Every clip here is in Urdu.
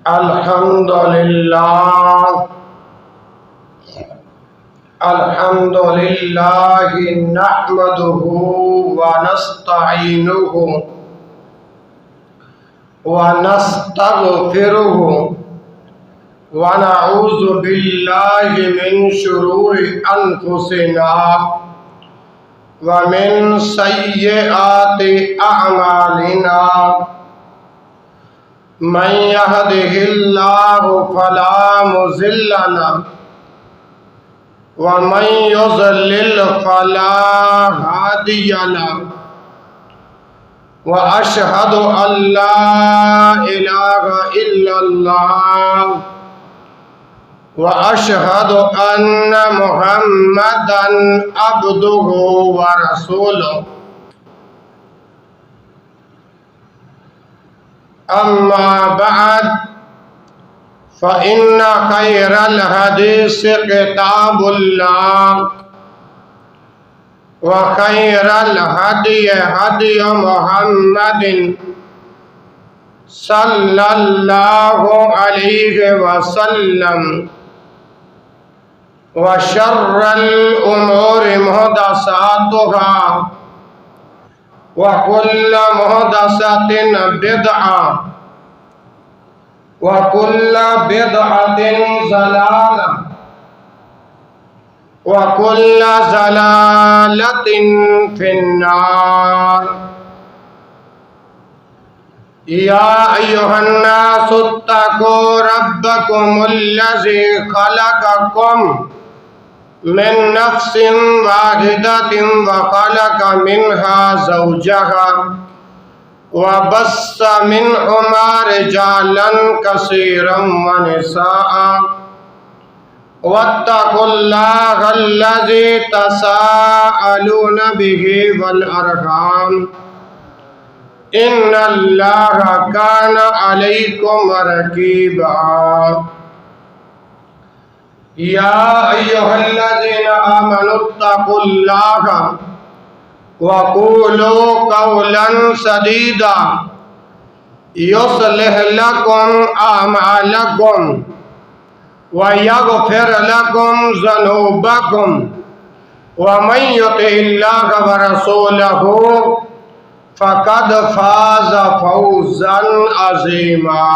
الحمد لله نحمده ونستعينه ونستغفره ونعوذ بالله من شرور أنفسنا ومن سيئات أعمالنا من يهده الله فلا مضل له ومن يضلل فلا هادي له وأشهد أن لا إله إلا الله وأشهد أن محمدًا عبده ورسوله أما بعد فإن خير الحديث كتاب الله وخير الهدي هدي محمد صلى الله عليه وسلم وشر الأمور محدثاتها وكل محدثة بدعة وكل بدعة ضلالة وكل ضلالة في النار. يا أيها الناس اتقوا ربكم الذي خلقكم من نفس واحدة وخلق منها زوجها وبث منهما رجالا كثيرا ونساء واتقوا الله الذي تساءلون به والأرحام إن الله كان عليكم رقيبا. يا أيها الذين آمنوا اتقوا الله وقولوا قولا سديدا يصلح لكم أعمالكم ويغفر لكم ذنوبكم ومن يطع الله ورسوله فقد فاز فوزا عظيما.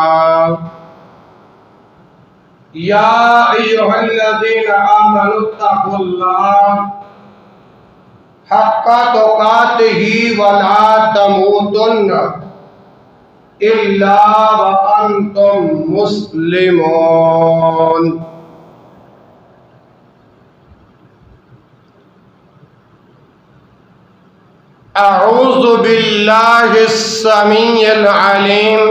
يا أيها الذين آمنوا اتقوا الله حق تقاته ولا تموتن إلا وأنتم مسلمون. أعوذ بالله السميع العليم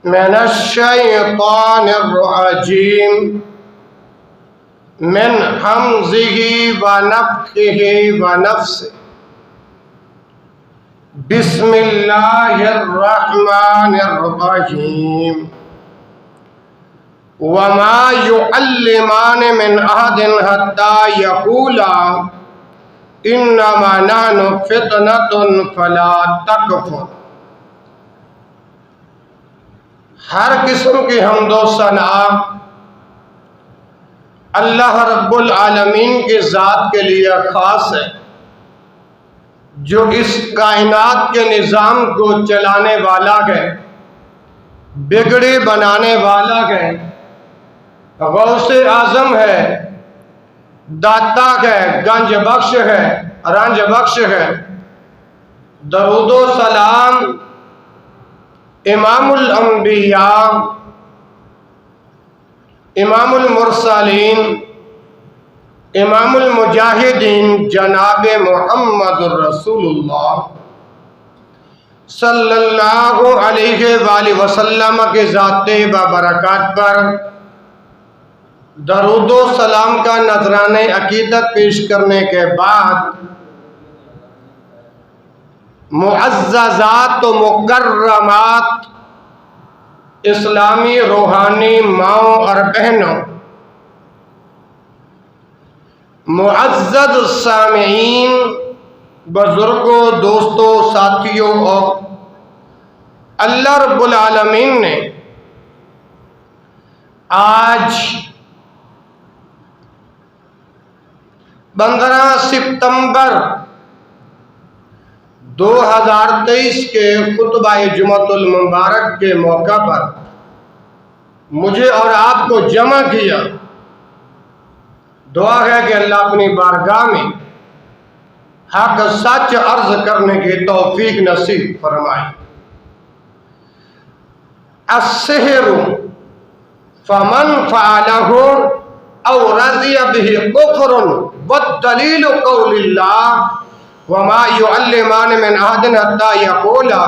من الشيطان الرجيم من حمزه ونفخه ونفسه. بسم الله الرحمن الرحيم. وما يعلمان من أحد حتى يقولا إنما نحن فتنة فلا تكفر. ہر قسم کی حمد و ثنا اللہ رب العالمین کی ذات کے لیے خاص ہے، جو اس کائنات کے نظام کو چلانے والا ہے، بگڑے بنانے والا ہے، غوث اعظم ہے، داتا ہے، گنج بخش ہے، رنج بخش ہے. درود و سلام امام الانبیاء، امام المرسلین، امام المجاہدین جناب محمد الرسول اللہ صلی اللہ علیہ وآلہ وسلم کے ذات بابرکات پر درود و سلام کا نذرانہ عقیدت پیش کرنے کے بعد معززات و مکرمات اسلامی روحانی ماؤں اور بہنوں، معزز سامعین، بزرگوں، دوستوں، ساتھیوں، اور اللہ رب العالمین نے آج 15 ستمبر 2023 کے خطبہ جمعۃ المبارک کے موقع پر مجھے اور آپ کو جمع کیا۔ دعا ہے کہ اللہ اپنی بارگاہ میں حق سچ عرض کرنے کی توفیق نصیب فرمائے۔ السحر فمن فعله او رضی به کفر والدلیل قول اللہ وما يعلمان من احد حتى يقولا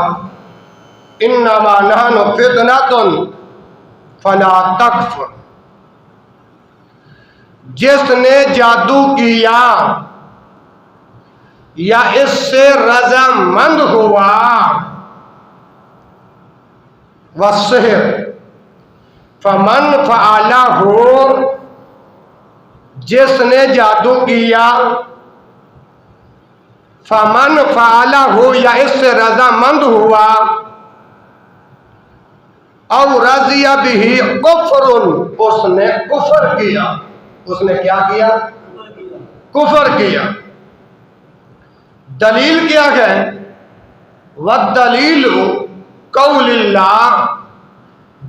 انما نحن فتنة فلا تکفر۔ جس نے جادو کیا یا اس سے رضامند ہوا، والسحر فمن فعلہ، جس نے جادو کیا، فمن فعلہ یا اس سے رضامند ہوا، او رضی بہ کفر، اس نے کفر کیا۔ اس نے کیا کیا؟ کفر کیا۔ دلیل کیا ہے؟ والدلیل قول اللہ،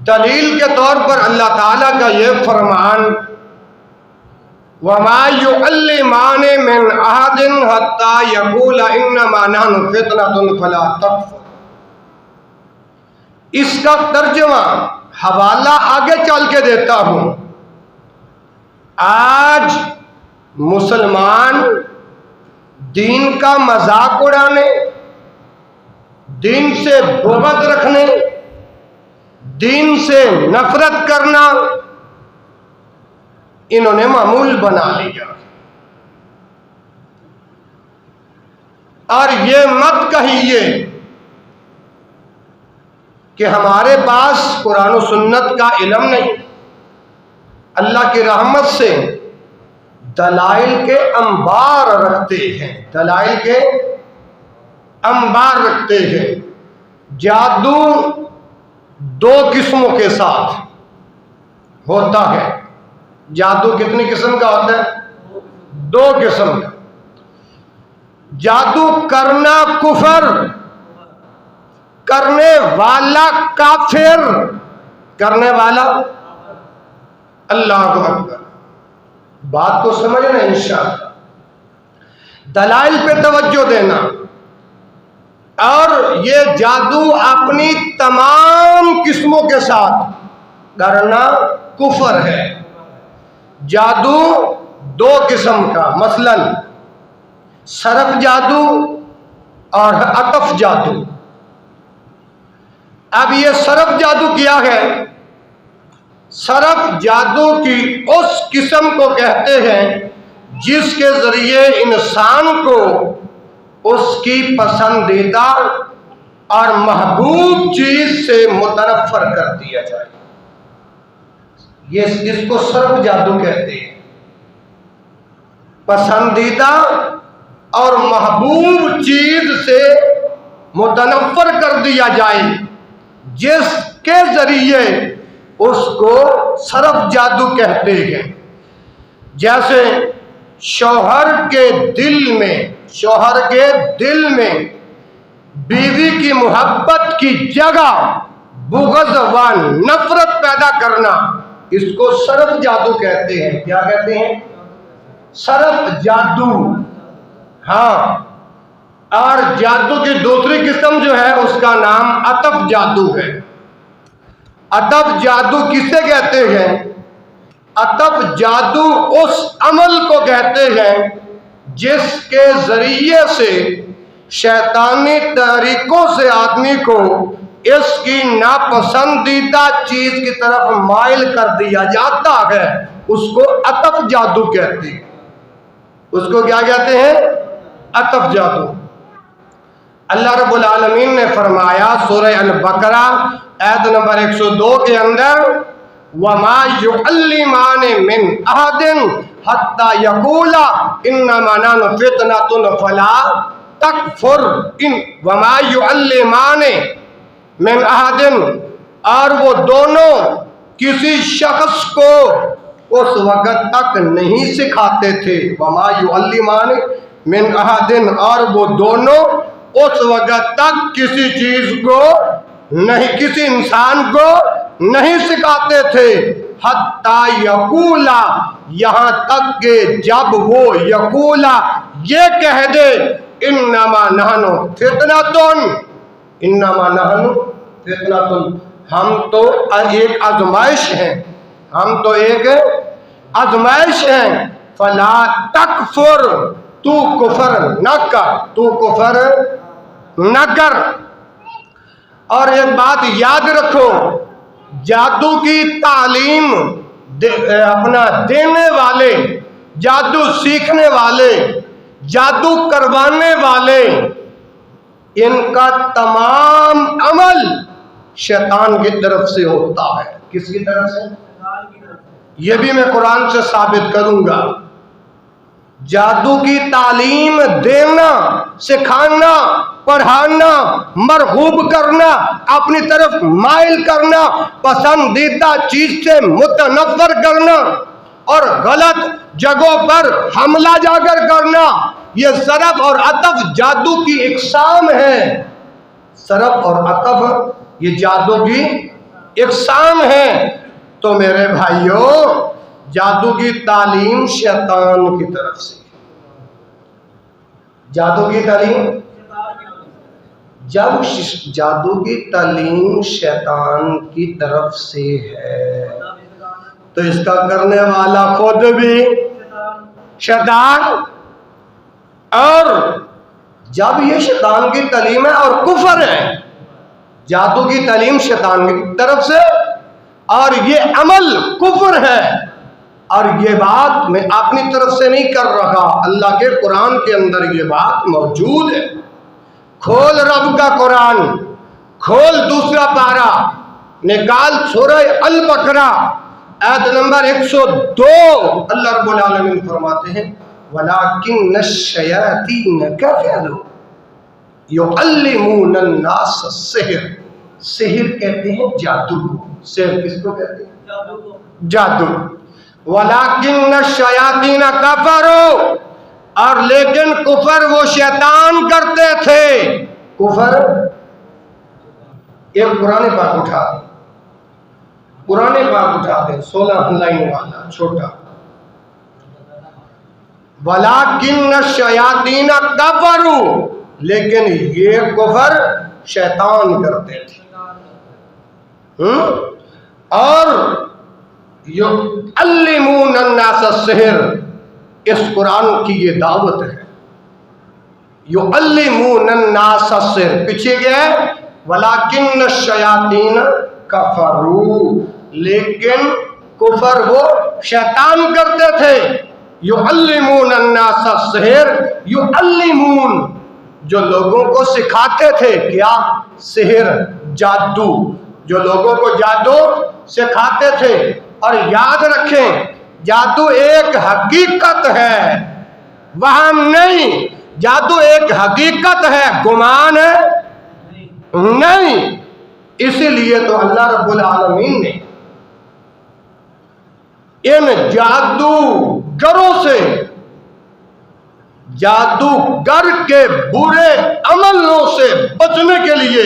دلیل کے طور پر اللہ تعالیٰ کا یہ فرمان وما يعلمان من احد حتى يقولا انما نحن فتنة فلا تکفر۔ اس کا ترجمہ حوالہ آگے چل کے دیتا ہوں۔ آج مسلمان دین کا مذاق اڑانے، دین سے بغض رکھنے، دین سے نفرت کرنا انہوں نے معمول بنا لیا۔ اور یہ مت کہیے کہ ہمارے پاس قرآن و سنت کا علم نہیں۔ اللہ کی رحمت سے دلائل کے انبار رکھتے ہیں، دلائل کے انبار رکھتے ہیں۔ جادو 2 قسموں کے ساتھ ہوتا ہے۔ جادو کتنی قسم کا ہوتا ہے؟ 2 قسم کا۔ جادو کرنا کفر، کرنے والا کافر، کرنے والا اللہ اکبر۔ بات کو سمجھنا انشاءاللہ، دلائل پہ توجہ دینا۔ اور یہ جادو اپنی تمام قسموں کے ساتھ کرنا کفر ہے۔ جادو 2 قسم کا، مثلا صرف جادو اور عطف جادو۔ اب یہ صرف جادو کیا ہے؟ صرف جادو کی اس قسم کو کہتے ہیں جس کے ذریعے انسان کو اس کی پسندیدہ اور محبوب چیز سے متنفر کر دیا جائے۔ یہ اس کو صرف جادو کہتے ہیں۔ پسندیدہ اور محبوب چیز سے متنفر کر دیا جائے، جس کے ذریعے اس کو صرف جادو کہتے ہیں۔ جیسے شوہر کے دل میں بیوی کی محبت کی جگہ بغض و نفرت پیدا کرنا، اس کو صرف جادو کہتے ہیں۔ کیا کہتے ہیں؟ صرف جادو۔ ہاں، اور جادو کی دوسری قسم جو ہے اس کا نام عطف جادو ہے۔ عطف جادو کسے کہتے ہیں؟ عطف جادو اس عمل کو کہتے ہیں جس کے ذریعے سے شیطانی طریقوں سے آدمی کو اس کی ناپسندیدہ چیز کی طرف مائل کر دیا جاتا ہے، اس کو عطف جادو کہتے ہیں۔ اس کو کیا کہتے ہیں؟ عطف جادو۔ اللہ رب العالمین نے فرمایا سورہ البقرہ آیت نمبر 102 کے اندر وَمَا يُعَلِّمَانِ مِنْ أَحَدٍ حَتَّى يَقُولَا إِنَّمَا نَحْنُ فِتْنَةٌ فَلَا تَكْفُرْ۔ وَمَا يُعَلِّمَانِ مِنْ أَحَدٍ، اور وہ دونوں کسی شخص کو اس وقت تک نہیں سکھاتے تھے، وما یعلمان من احد، اور وہ دونوں اس وقت تک کسی چیز کو نہیں، کسی انسان کو نہیں سکھاتے تھے، حتی یقولا، یہاں تک کہ جب وہ یقولا یہ کہہ دے، انما نحن فتنۃ، انما نحن فتنۃ، ہم تو ایک آزمائش ہیں، ہم تو ایک آزمائش ہیں، فلا تکفر، تو کفر نہ کر، تو کفر نہ کر۔ اور ایک بات یاد رکھو، جادو کی تعلیم اپنا دینے والے، جادو سیکھنے والے، جادو کروانے والے، ان کا تمام عمل شیطان کی طرف سے ہوتا ہے۔ کس کی طرف سے؟ یہ بھی میں قرآن سے ثابت کروں گا۔ جادو کی تعلیم دینا، سکھانا، پڑھانا، مرغوب کرنا، اپنی طرف مائل کرنا، پسندیدہ چیز سے متنفر کرنا، اور غلط جگہوں پر حملہ جاگر کرنا، یہ صرف اور عطف جادو کی اقسام ہے۔ صرف اور عطف یہ جادو کی اقسام ہے۔ تو میرے بھائیوں، جادو کی تعلیم شیطان کی طرف سے، جادو کی تعلیم، جب جادو کی تعلیم شیطان کی طرف سے ہے تو اس کا کرنے والا خود بھی شیطان، اور جب یہ شیطان کی تعلیم ہے اور کفر ہے، جادو کی تعلیم شیطان کی طرف سے اور یہ عمل کفر ہے، اور یہ بات میں اپنی طرف سے نہیں کر رہا، اللہ کے قرآن کے اندر یہ بات موجود ہے۔ کھول رب کا قرآن، کھول دوسرا پارہ، نکال سورہ البقرہ آیت نمبر 102، اللہ رب العالمین فرماتے ہیں وَلَٰكِنَّ الشَّيَاطِينَ كَفَرُوا يُعَلِّمُونَ النَّاسَ السِّحْرَ، سحر کہتے ہیں جادو کو۔ سحر کس کو کہتے ہیں؟ جادو۔ وَلَٰكِنَّ الشَّيَاطِينَ كَفَرُوا، اور لیکن کفر وہ شیطان کرتے تھے۔ کفر، ایک قرآن پاک اٹھا دیں، قرآن پاک اٹھا دیں، 16 لائن والا چھوٹا، وَلَٰكِنَّ الشَّيَاطِينَ كَفَرُوا، لیکن یہ کفر شیطان کرتے تھے، اور يُعَلِّمُونَ النَّاسَ السِّحْرَ، اس قرآن کی یہ دعوت ہے۔ يُعَلِّمُونَ النَّاسَ السِّحْرَ، پیچھے گیا ہے وَلَٰكِنَّ الشَّيَاطِينَ كَفَرُوا، لیکن کفر وہ شیطان کرتے تھے۔ يُعَلِّمُونَ النَّاسَ السِّحْرَ، يُعَلِّمُون، جو لوگوں کو سکھاتے تھے، کیا؟ سحر، جادو، جو لوگوں کو جادو سکھاتے تھے۔ اور یاد رکھیں، جادو ایک حقیقت ہے، وہم نہیں، جادو ایک حقیقت ہے، گمان ہے نہیں۔ اسی لیے تو اللہ رب العالمین نے ان جادوگروں سے، جادوگر کے برے عملوں سے بچنے کے لیے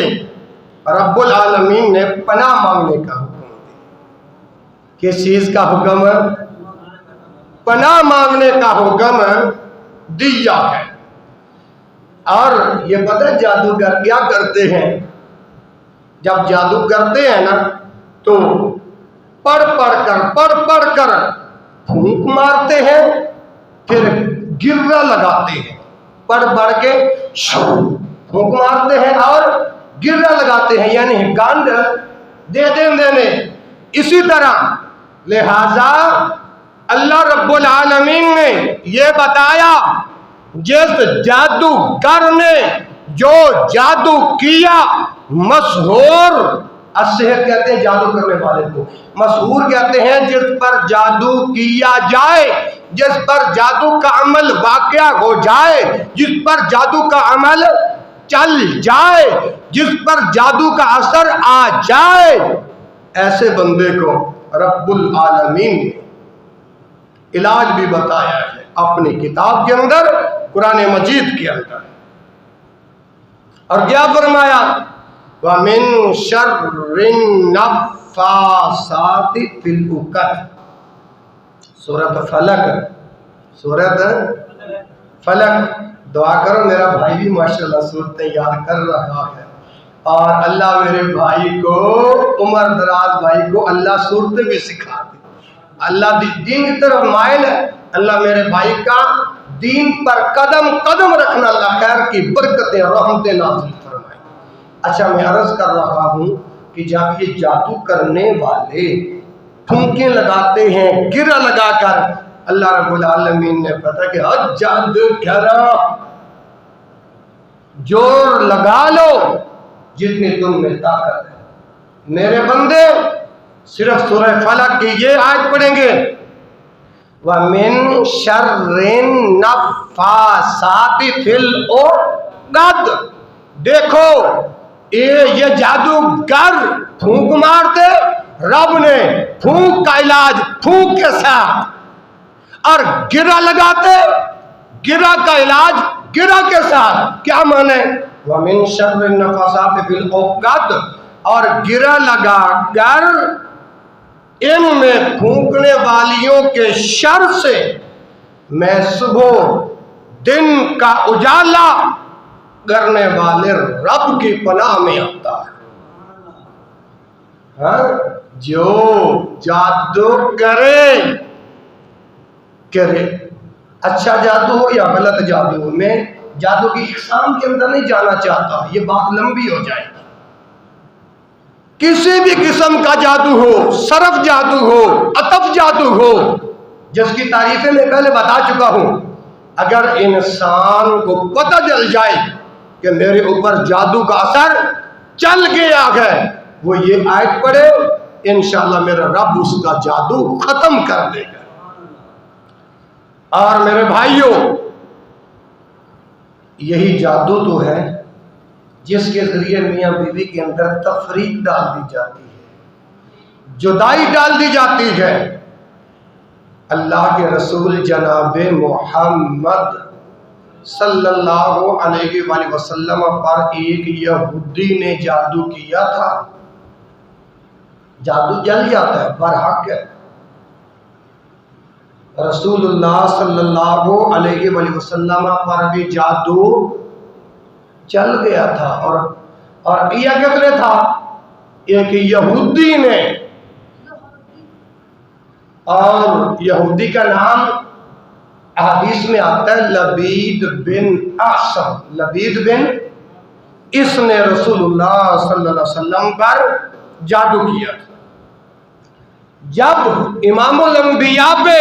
رب العالمین نے پناہ مانگنے کا حکم دیا۔ کس چیز کا حکم؟ پناہ مانگنے کا حکم دیا ہے۔ اور یہ پتہ جادوگر کیا کرتے ہیں؟ جب جادو کرتے ہیں نا تو پڑھ پڑھ کر پھونک مارتے ہیں، پھر گرہ لگاتے ہیں، پڑھ کے پھونک مارتے ہیں اور گرہ لگاتے ہیں، یعنی گانڈ دے دینے۔ اسی طرح لہذا اللہ رب العالمین نے یہ بتایا، جس جادوگر نے جو جادو کیا، مسحور، السحر کہتے ہیں جادو کرنے والے کو، مسحور کہتے ہیں جس پر جادو کیا جائے، جس پر جادو کا عمل واقع ہو جائے، جس پر جادو کا عمل چل جائے، جس پر جادو کا اثر آ جائے، ایسے بندے کو رب العالمین نے علاج بھی بتایا ہے اپنی کتاب کے اندر، قرآن مجید کے اندر، اور کیا فرمایا؟ وَمِن شَرِّ النَّفَّاثَاتِ فِي الْعُقَدِ، سورۃ فلق، سورۃ فلق۔ دعا کرو، میرا بھائی بھی ماشاءاللہ صورتیں یاد کر رہا ہے، اور اللہ میرے بھائی کو، عمر دراز بھائی کو اللہ صورتیں بھی سکھا دے۔ اللہ دین کی طرف مائل ہے، اللہ میرے بھائی کا دین پر قدم قدم رکھنا اللہ خیر کی برکتیں رحمتیں نازل فرمائے۔ اچھا، میں عرض کر رہا ہوں کہ جب یہ جادو کرنے والے ٹھمکے لگاتے ہیں گرہ لگا کر، اللہ رب العالمین نے پتا کہ جادو گرہ جوڑ لگا لو جتنی تم میں طاقت ہے۔ میرے بندے صرف سورہ فلق کی یہ آیت پڑھیں گے، وَمِن شَرِّ النَّفَّاثَاتِ فِي الْعُقَدِ۔ دیکھو یہ جادوگر پھونک مارتے، رب نے پھونک کا علاج پھونک کے ساتھ، اور گرہ لگاتے، گرہ کا علاج گرہ کے ساتھ۔ کیا مانے؟ وَمِن شَرِّ النَّفَّاثَاتِ فِي الْعُقَدِ، اور گرہ لگا کر ان میں پھونکنے والیوں کے شر سے میں صبح دن کا اجالا کرنے والے رب کی پناہ میں آتا ہے۔ جو جادو کرے اچھا جادو ہو یا غلط جادو ہو، میں جادو کی اقسام کے اندر نہیں جانا چاہتا، یہ بات لمبی ہو جائے گی۔ کسی بھی قسم کا جادو ہو، صرف جادو ہو، عطف جادو ہو، جس کی تعریفیں میں پہلے بتا چکا ہوں، اگر انسان کو پتہ چل جائے کہ میرے اوپر جادو کا اثر چل گیا ہے، وہ یہ آیت پڑھے، انشاءاللہ میرا رب اس کا جادو ختم کر دے گا۔ اور میرے بھائیوں، یہی جادو تو ہے جس کے ذریعے میاں بیوی کے اندر تفریق ڈال دی جاتی ہے، جدائی ڈال دی جاتی ہے۔ اللہ کے رسول جناب محمد صلی اللہ علیہ وآلہ وسلم پر ایک یہودی نے جادو کیا تھا۔ جادو جل جاتا ہے، برحق ہے۔ رسول اللہ صلی اللہ علیہ وآلہ وسلم پر بھی جادو چل گیا تھا، اور کیا کس نے تھا؟ ایک یہودی نے، اور یہودی کا نام احادیث میں آتا ہے لبید بن اعصم۔ لبید بن، اس نے رسول اللہ صلی اللہ علیہ وسلم پر جادو کیا تھا۔ جب امام الانبیاء پہ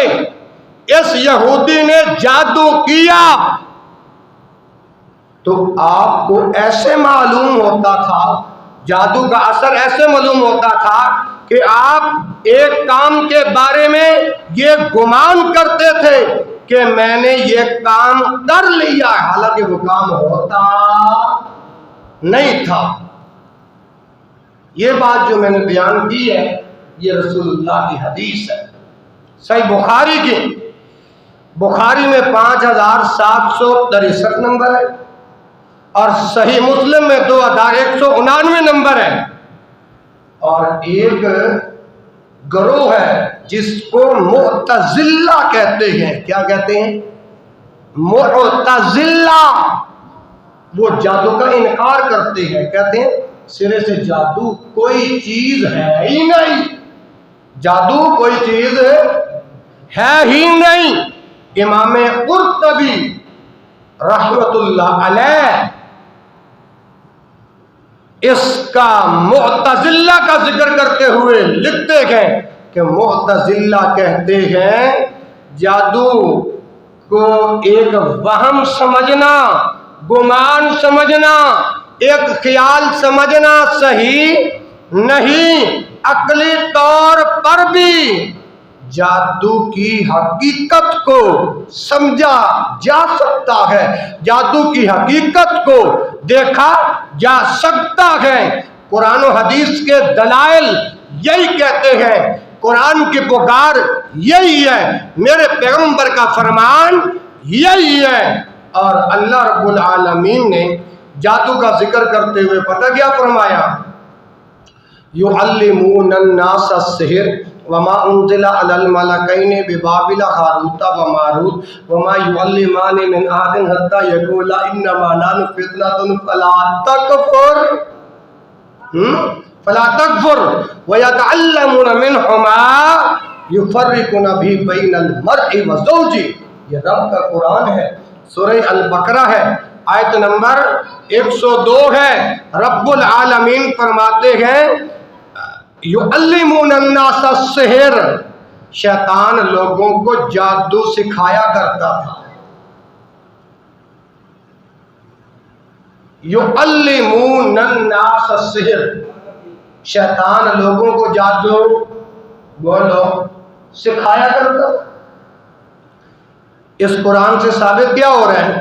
اس یہودی نے جادو کیا تو آپ کو ایسے معلوم ہوتا تھا، جادو کا اثر ایسے معلوم ہوتا تھا کہ آپ ایک کام کے بارے میں یہ گمان کرتے تھے کہ میں نے یہ کام کر لیا، حالانکہ وہ کام ہوتا نہیں تھا۔ یہ بات جو میں نے بیان کی ہے، یہ رسول اللہ کی حدیث ہے، صحیح بخاری کی، بخاری میں 5763 نمبر ہے، اور صحیح مسلم میں 2199 نمبر ہے۔ اور ایک گروہ ہے جس کو معتزلہ کہتے ہیں۔ کیا کہتے ہیں؟ معتزلہ۔ وہ جادو کا انکار کرتے ہیں، کہتے ہیں سرے سے جادو کوئی چیز ہے ہی نہیں، جادو کوئی چیز ہے ہی نہیں۔ امام قرطبی رحمت اللہ علیہ اس کا معتزلہ کا ذکر کرتے ہوئے لکھتے ہیں کہ معتزلہ کہتے ہیں جادو کو ایک وہم سمجھنا، گمان سمجھنا، ایک خیال سمجھنا صحیح نہیں، عقلی طور پر بھی جادو کی حقیقت کو سمجھا جا سکتا ہے، جادو کی حقیقت کو دیکھا جا سکتا ہے۔ قرآن و حدیث کے دلائل یہی کہتے ہیں، قرآن کی پکار یہی ہے، میرے پیغمبر کا فرمان یہی ہے۔ اور اللہ رب العالمین نے جادو کا ذکر کرتے ہوئے پتہ کیا فرمایا؟ یعلمون الناس السحر وما انزل علی الملکین ببابل ہاروت و ماروت وما یعلمان من احد حتی یقولا انما نحن فتنة فلا تکفر ویتعلمون منہما یفرقون بھی بین المرء وزوجہ۔ یہ رب کا قرآن ہے، سورہ البقرہ ہے، آیت نمبر 102 ہے۔ رب العالمین فرماتے ہیں یعلمون الناس السحر، شیطان لوگوں کو جادو سکھایا کرتا تھا۔ یعلمون الناس السحر، شیطان لوگوں کو جادو بولو سکھایا کرتا تھا۔ اس قرآن سے ثابت کیا ہو رہا ہے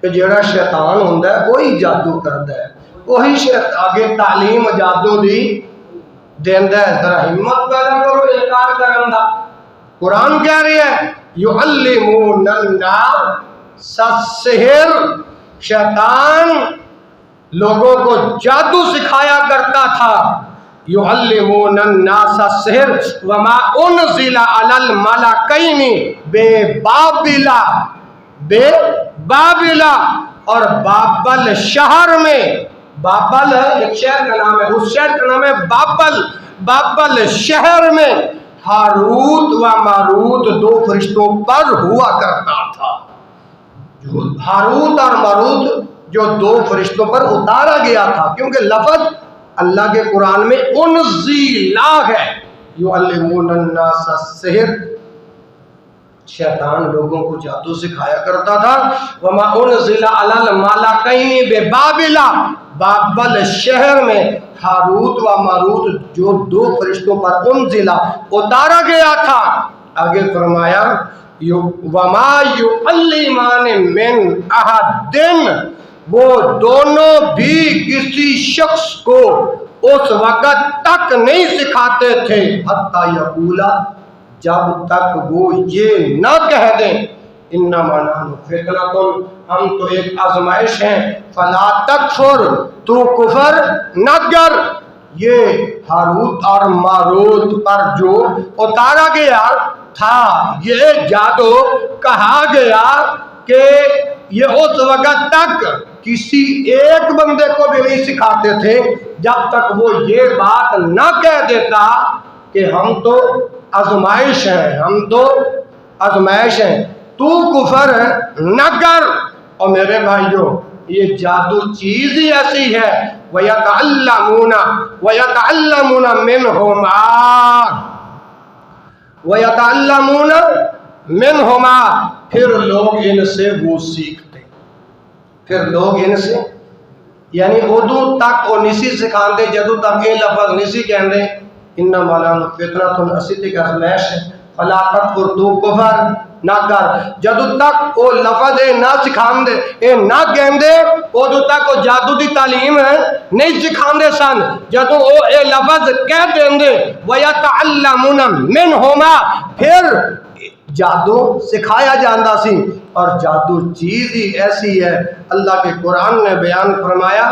کہ جڑا شیطان ہوتا ہے وہی جادو کرتا ہے، وہی آگے تعلیم جادو دی دیندا ہے۔ ذرا ہمت پیدا کرو انکار کرن دا۔ قرآن کہہ رہی ہے یعلمون الناس السحر، شیطان لوگوں کو جادو سکھایا کرتا تھا۔ یعلمون الناس السحر وما انزل علی الملکین ببابل، اور بابل شہر میں، بابل ایک شہر کا نام ہے، اس شہر کا نام ہے بابل، بابل شہر میں ہاروت و ماروت دو فرشتوں پر ہوا کرتا تھا۔ جو ہاروت اور ماروت جو دو فرشتوں پر اتارا گیا تھا، کیونکہ لفظ اللہ کے قرآن میں انزیلا ہے۔ یعلمون الناس السحر، شیطان لوگوں کو جادو سکھایا کرتا تھا۔ وما انزل علی الملکین ببابل، بابل شہر میں ہاروت و ماروت جو دو فرشتوں پر انزلہ اتارا گیا تھا۔ آگے فرمایا وما یعلمان من احد، وہ دونوں بھی کسی شخص کو اس وقت تک نہیں سکھاتے تھے حتی یقولا، جب تک وہ یہ نہ کہہ دیں انما نحن فتنۃ، ہم تو ایک آزمائش ہیں، فلا تکفر، تو کفر نہ کر۔ یہ ہاروت اور ماروت پر جو اتارا گیا تھا، یہ جادو کہا گیا کہ یہ اس وقت تک کسی ایک بندے کو بھی نہیں سکھاتے تھے جب تک وہ یہ بات نہ کہہ دیتا کہ ہم تو آزمائش ہیں، ہم تو آزمائش ہیں، تو کفر نہ کر۔ اور میرے بھائیوں، یہ جادو چیز ہی ایسی ہے، وَيَتَعَلَّمُونَ مِنْهُمَا، پھر لوگ ان سے وہ سیکھتے، پھر لوگ ان سے، یعنی اردو تک وہ نسی سکھاندے جدو تک یہ لفظ نسی کہندے انما نحن فتنۃ، اسی تک آزمائش ہے، فلا تکفر، تو کفر نہ کر۔ جدو تک وہ لفظ نہ سکھاندے، اے نہ کہندے، ادو تک وہ جادو دی تعلیم نہیں سکھاندے سن۔ جدو وہ اے لفظ کہہ دیندے وَيَتَعَلَّمُونَ مِنْهُمَا، پھر جادو سکھایا جاندہ سی۔ اور جادو چیز ہی ایسی ہے، اللہ کے قرآن نے بیان فرمایا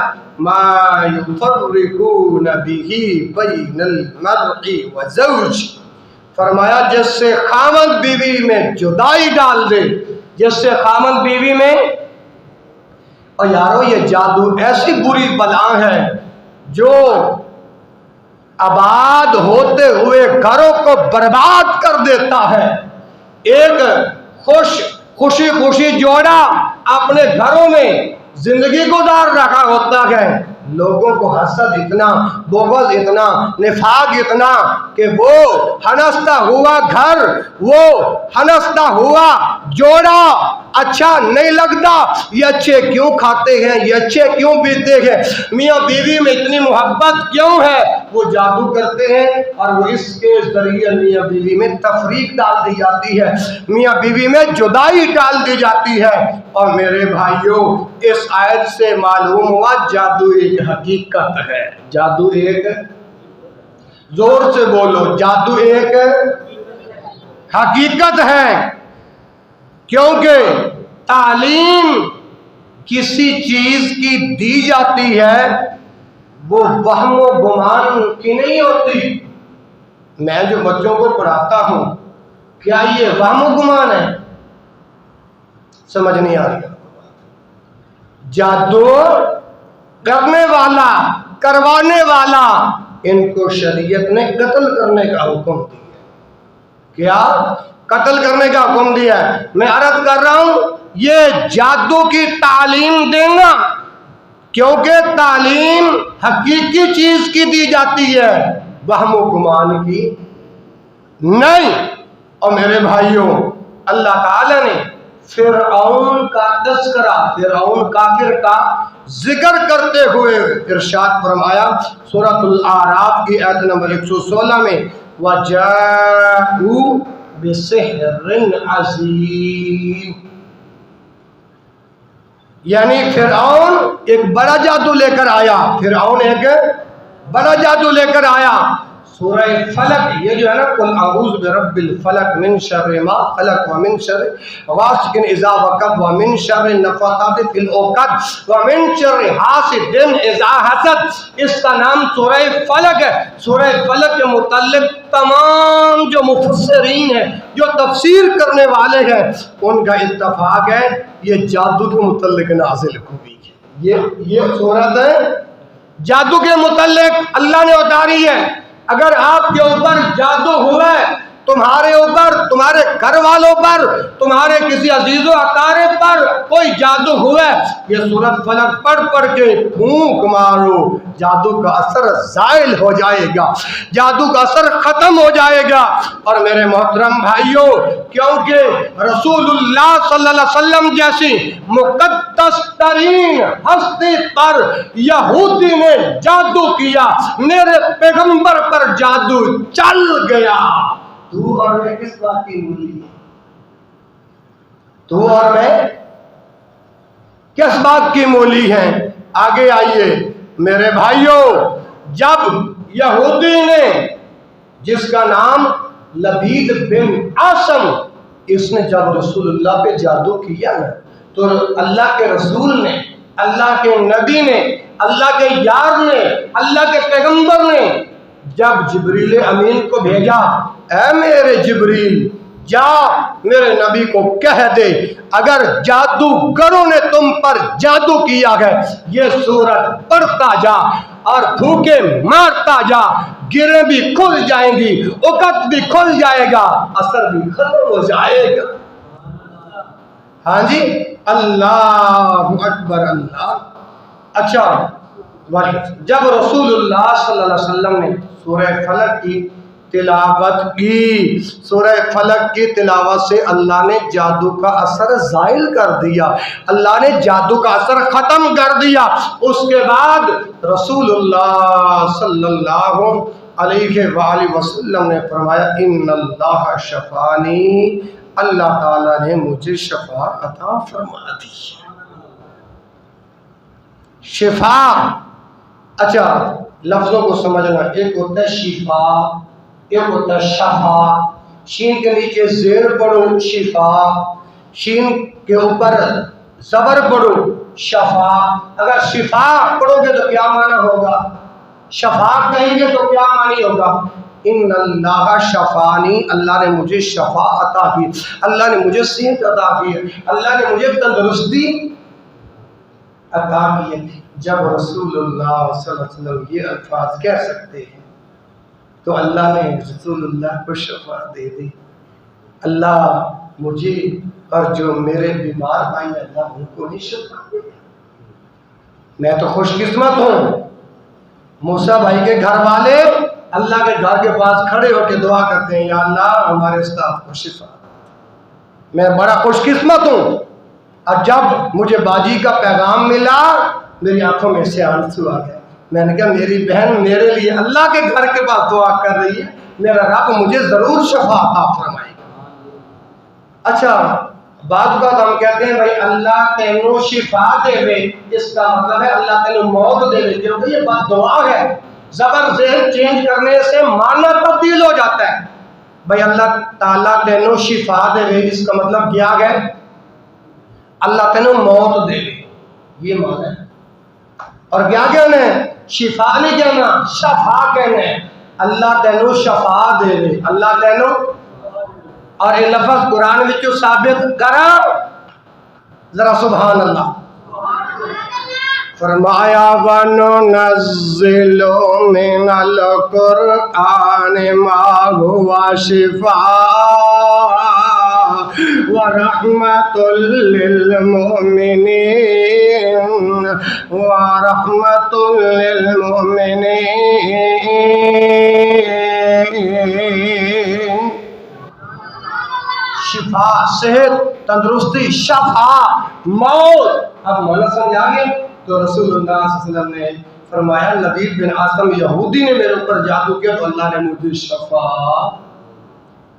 ما یفرقون بہ بین المرء وزوج، فرمایا جس سے خامد بیوی میں جدائی ڈال دے، جس سے خامد بیوی میں۔ اور یارو یہ جادو ایسی بری بلا ہے جو آباد ہوتے ہوئے گھروں کو برباد کر دیتا ہے۔ ایک خوشی خوشی جوڑا اپنے گھروں میں زندگی گزار رکھا ہوتا ہے، لوگوں کو حسد اتنا، بغض اتنا، نفاق اتنا کہ وہ ہنستا ہوا گھر، وہ ہنستا ہوا جوڑا اچھا نہیں لگتا۔ یہ اچھے کیوں کھاتے ہیں، یہ اچھے کیوں پیتے ہیں، میاں بیوی میں اتنی محبت کیوں ہے؟ وہ جادو کرتے ہیں اور وہ اس کے ذریعے میاں بیوی میں تفریق ڈال دی جاتی ہے، میاں بیوی میں جدائی ڈال دی جاتی ہے۔ اور میرے بھائیوں، اس آیت سے معلوم ہوا جادو ایک حقیقت ہے، جادو ایک زور سے بولو، جادو ایک حقیقت ہے، کیونکہ تعلیم کسی چیز کی دی جاتی ہے وہ وہم و گمان کی نہیں ہوتی۔ میں جو بچوں کو پڑھاتا ہوں، کیا یہ وہم و گمان ہے؟ سمجھ نہیں آ رہی۔ جادو کرنے والا، کروانے والا، ان کو شریعت نے قتل کرنے کا حکم دیا۔ کیا؟ قتل کرنے کا حکم دیا ہے۔ میں عرض کر رہا ہوں یہ جادو کی تعلیم دینا، کیونکہ تعلیم حقیقی چیز کی دی جاتی ہے، وہم و گمان کی نہیں۔ اور میرے بھائیوں، اللہ تعالی نے فرعون کا تذکرہ، فرعون کافر کا ذکر کرتے ہوئے ارشاد فرمایا سورۃ الاعراف کی آیت نمبر 116 میں، وَجَاءُوا بِسِحْرٍ عَظِيمٍ، یعنی فرعون ایک بڑا جادو لے کر آیا، فرعون ایک بڑا جادو لے کر آیا۔ سورہ فلق، یہ جو ہے نا، قل اعوذ برب الفلق من شر ما خلق ومن شر غاسق اذا وقب ومن شر النفاثات فی العقد ومن شر حاسد اذا حسد، اس کا نام سورہ فلق ہے۔ سورہ فلق کے متعلق تمام جو مفسرین ہیں، جو تفسیر کرنے والے ہیں، ان کا اتفاق ہے یہ جادو کے متعلق نازل ہوئی ہے۔ یہ سورت ہے جادو کے متعلق اللہ نے اتاری ہے۔ اگر آپ کے اوپر جادو ہوا ہے، تمہارے اوپر، تمہارے گھر والوں پر، تمہارے کسی عزیز و اقارب پر کوئی جادو ہوا ہے، یہ سورۃ فلق پڑھ پڑھ کے پھونک مارو، جادو کا اثر زائل ہو جائے گا، جادو کا اثر ختم ہو جائے گا۔ اور میرے محترم بھائیوں، کیونکہ رسول اللہ صلی اللہ علیہ وسلم جیسی مقدس ترین ہستی پر یہودی نے جادو کیا، میرے پیغمبر پر جادو چل گیا، تو اور میں کس بات کی مولی ہے؟ تو اور میں کس بات کی مولی ہیں؟ آگے آئیے میرے بھائیوں، جب یہودی نے، جس کا نام لبید بن عاصم، اس نے جب رسول اللہ پہ جادو کیا نا، تو اللہ کے رسول نے، اللہ کے نبی نے، اللہ کے یار نے، اللہ کے پیغمبر نے جب جبریل امین کو بھیجا، اے میرے جبریل، جا میرے نبی کو کہہ دے اگر جادوگروں نے تم پر جادو کیا ہے، یہ سورت پڑھتا جا اور پھونکے مارتا جا، گریں بھی کھل جائیں گی، عقد بھی کھل جائے گا، اثر بھی ختم ہو جائے گا۔ ہاں جی، اللہ اکبر، اللہ۔ اچھا، جب رسول اللہ صلی اللہ علیہ وسلم نے سورہ فلق کی تلاوت کی، سورہ فلق کی تلاوت سے اللہ نے جادو کا اثر زائل کر دیا، اللہ نے جادو کا اثر ختم کر دیا۔ اس کے بعد رسول اللہ صلی اللہ علیہ وآلہ وسلم نے فرمایا ان اللہ شفانی، اللہ تعالیٰ نے مجھے شفا عطا فرما دی۔ شفا، اچھا لفظوں کو سمجھنا، ایک ہوتا ہے شفا، ایک ہوتا ہے شفا۔ شین کے نیچے زیر پڑھو شفا، شین کے اوپر زبر پڑھو شفا۔ اگر شفا پڑھو گے تو کیا معنی ہوگا؟ شفا کہیں گے تو کیا معنی ہوگا؟ ان اللہ شفانی، اللہ نے مجھے شفا عطا کی، اللہ نے مجھے صحت عطا کی ہے، اللہ نے مجھے تندرستی عطا کی ہے۔ جب رسول اللہ صلی اللہ علیہ وسلم یہ الفاظ کہہ سکتے ہیں تو اللہ نے رسول اللہ کو شفا دے دی۔ اللہ مجھے اور جو میرے بیمار بھائی اللہ ان کو نہیں شفا دے۔ میں تو خوش قسمت ہوں، موسیٰ بھائی کے گھر والے اللہ کے گھر کے پاس کھڑے ہو کے دعا کرتے ہیں یا اللہ ہمارے استاد کو شفا دے۔ میں بڑا خوش قسمت ہوں۔ اور جب مجھے باجی کا پیغام ملا میری آنکھوں میں سے آنسو آ گئے۔ میں نے کہا میری بہن میرے لیے اللہ کے گھر کے پاس دعا کر رہی ہے، میرا رب مجھے ضرور شفا عطا فرمائے گا۔ اچھا، بعض اوقات ہم کہتے ہیں بھائی اللہ تینوں شفا دے دے، اس کا مطلب ہے اللہ تینوں موت دے دے، کیونکہ یہ بات دعا ہے۔ زبر زیر چینج کرنے سے معنی تبدیل ہو جاتا ہے. بھائی اللہ تعالیٰ تینوں شفا دے گئے، اس کا مطلب کیا گئے اللہ تینوں موت دے گئے، یہ معنی ہے. اور کیا کہنا ہے؟ شفا نہیں کہنا، شفا کہنا ہے. اللہ تینوں شفا دے گئے، اللہ تینوں. اور یہ لفظ قرآن وچوں ثابت کرا ذرا سبحان اللہ. فرمایا وَنُنَزِّلُ مِنَ الْقُرْآنِ مَا هُوَ شِفَاءٌ وَرَحْمَةٌ لِّلْمُؤْمِنِينَ وَرَحْمَةٌ لِّلْمُؤْمِنِينَ. شفا، صحت، تندرستی، شفا، موت. اب مولا سمجھا گئے؟ تو رسول اللہ صلی اللہ علیہ وسلم نے فرمایا لبید بن عاصم یہودی نے میرے اوپر جادو کیا تو اللہ نے مجھے شفا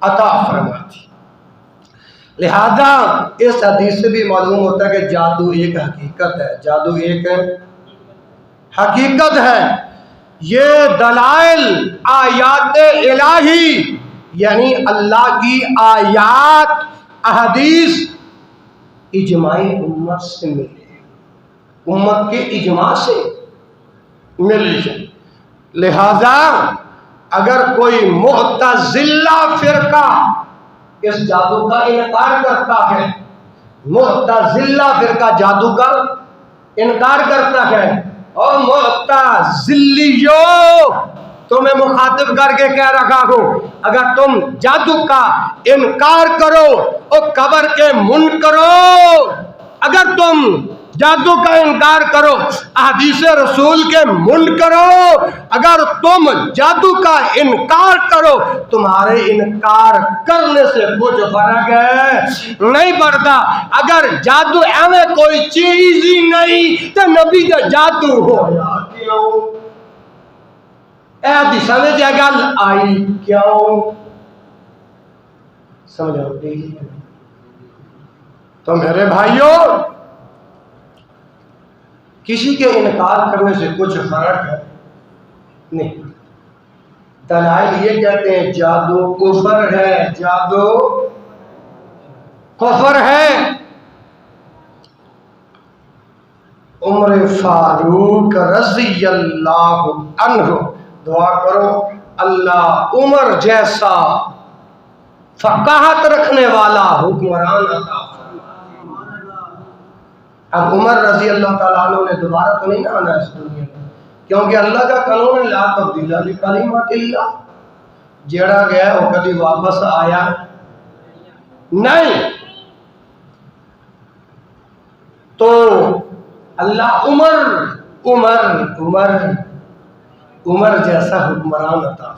عطا فرما دی. لہذا اس حدیث سے بھی معلوم ہوتا ہے کہ جادو ایک حقیقت ہے، جادو ایک حقیقت ہے. یہ دلائل آیات الہی یعنی اللہ کی آیات احادیث اجماعی امت سے ملی، امت کے اجماع سے ملی ہے. لہذا اگر کوئی معتزلہ فرقہ اس جادو کا انکار کرتا ہے، معتزلہ فرقہ جادو کا انکار کرتا ہے، اور معتزلیو تمہیں مخاطب کر کے کہہ رکھا ہو اگر تم جادو کا انکار کرو اور قبر کے منکرو، اگر تم جادو کا انکار کرو احادیث رسول کے منکرو، اگر تم جادو کا انکار کرو تمہارے انکار کرنے سے کچھ فرق ہے نہیں پڑتا. اگر جادو ایویں کوئی چیز ہی نہیں تو نبی کا جادو ہو یا کیوں؟ اے حدیث میں کیا گل آئی کیوں؟ سمجھو تو میرے بھائیوں کسی کے انکار کرنے سے کچھ فرق ہے نہیں. دلائل یہ کہتے ہیں جادو کفر ہے، جادو کفر ہے. عمر فاروق رضی اللہ عنہ، دعا کرو اللہ عمر جیسا فقاہت رکھنے والا حکمران عطا. اب عمر رضی اللہ تعالیٰ عنہ نے دوبارہ تو نہیں آنا اس دنیا میں، کیونکہ اللہ کا قانون ہے لا تبدیل لکلمات اللہ، جیڑا گیا وہ کبھی واپس آیا نہیں. تو اللہ عمر جیسا حکمران عطا.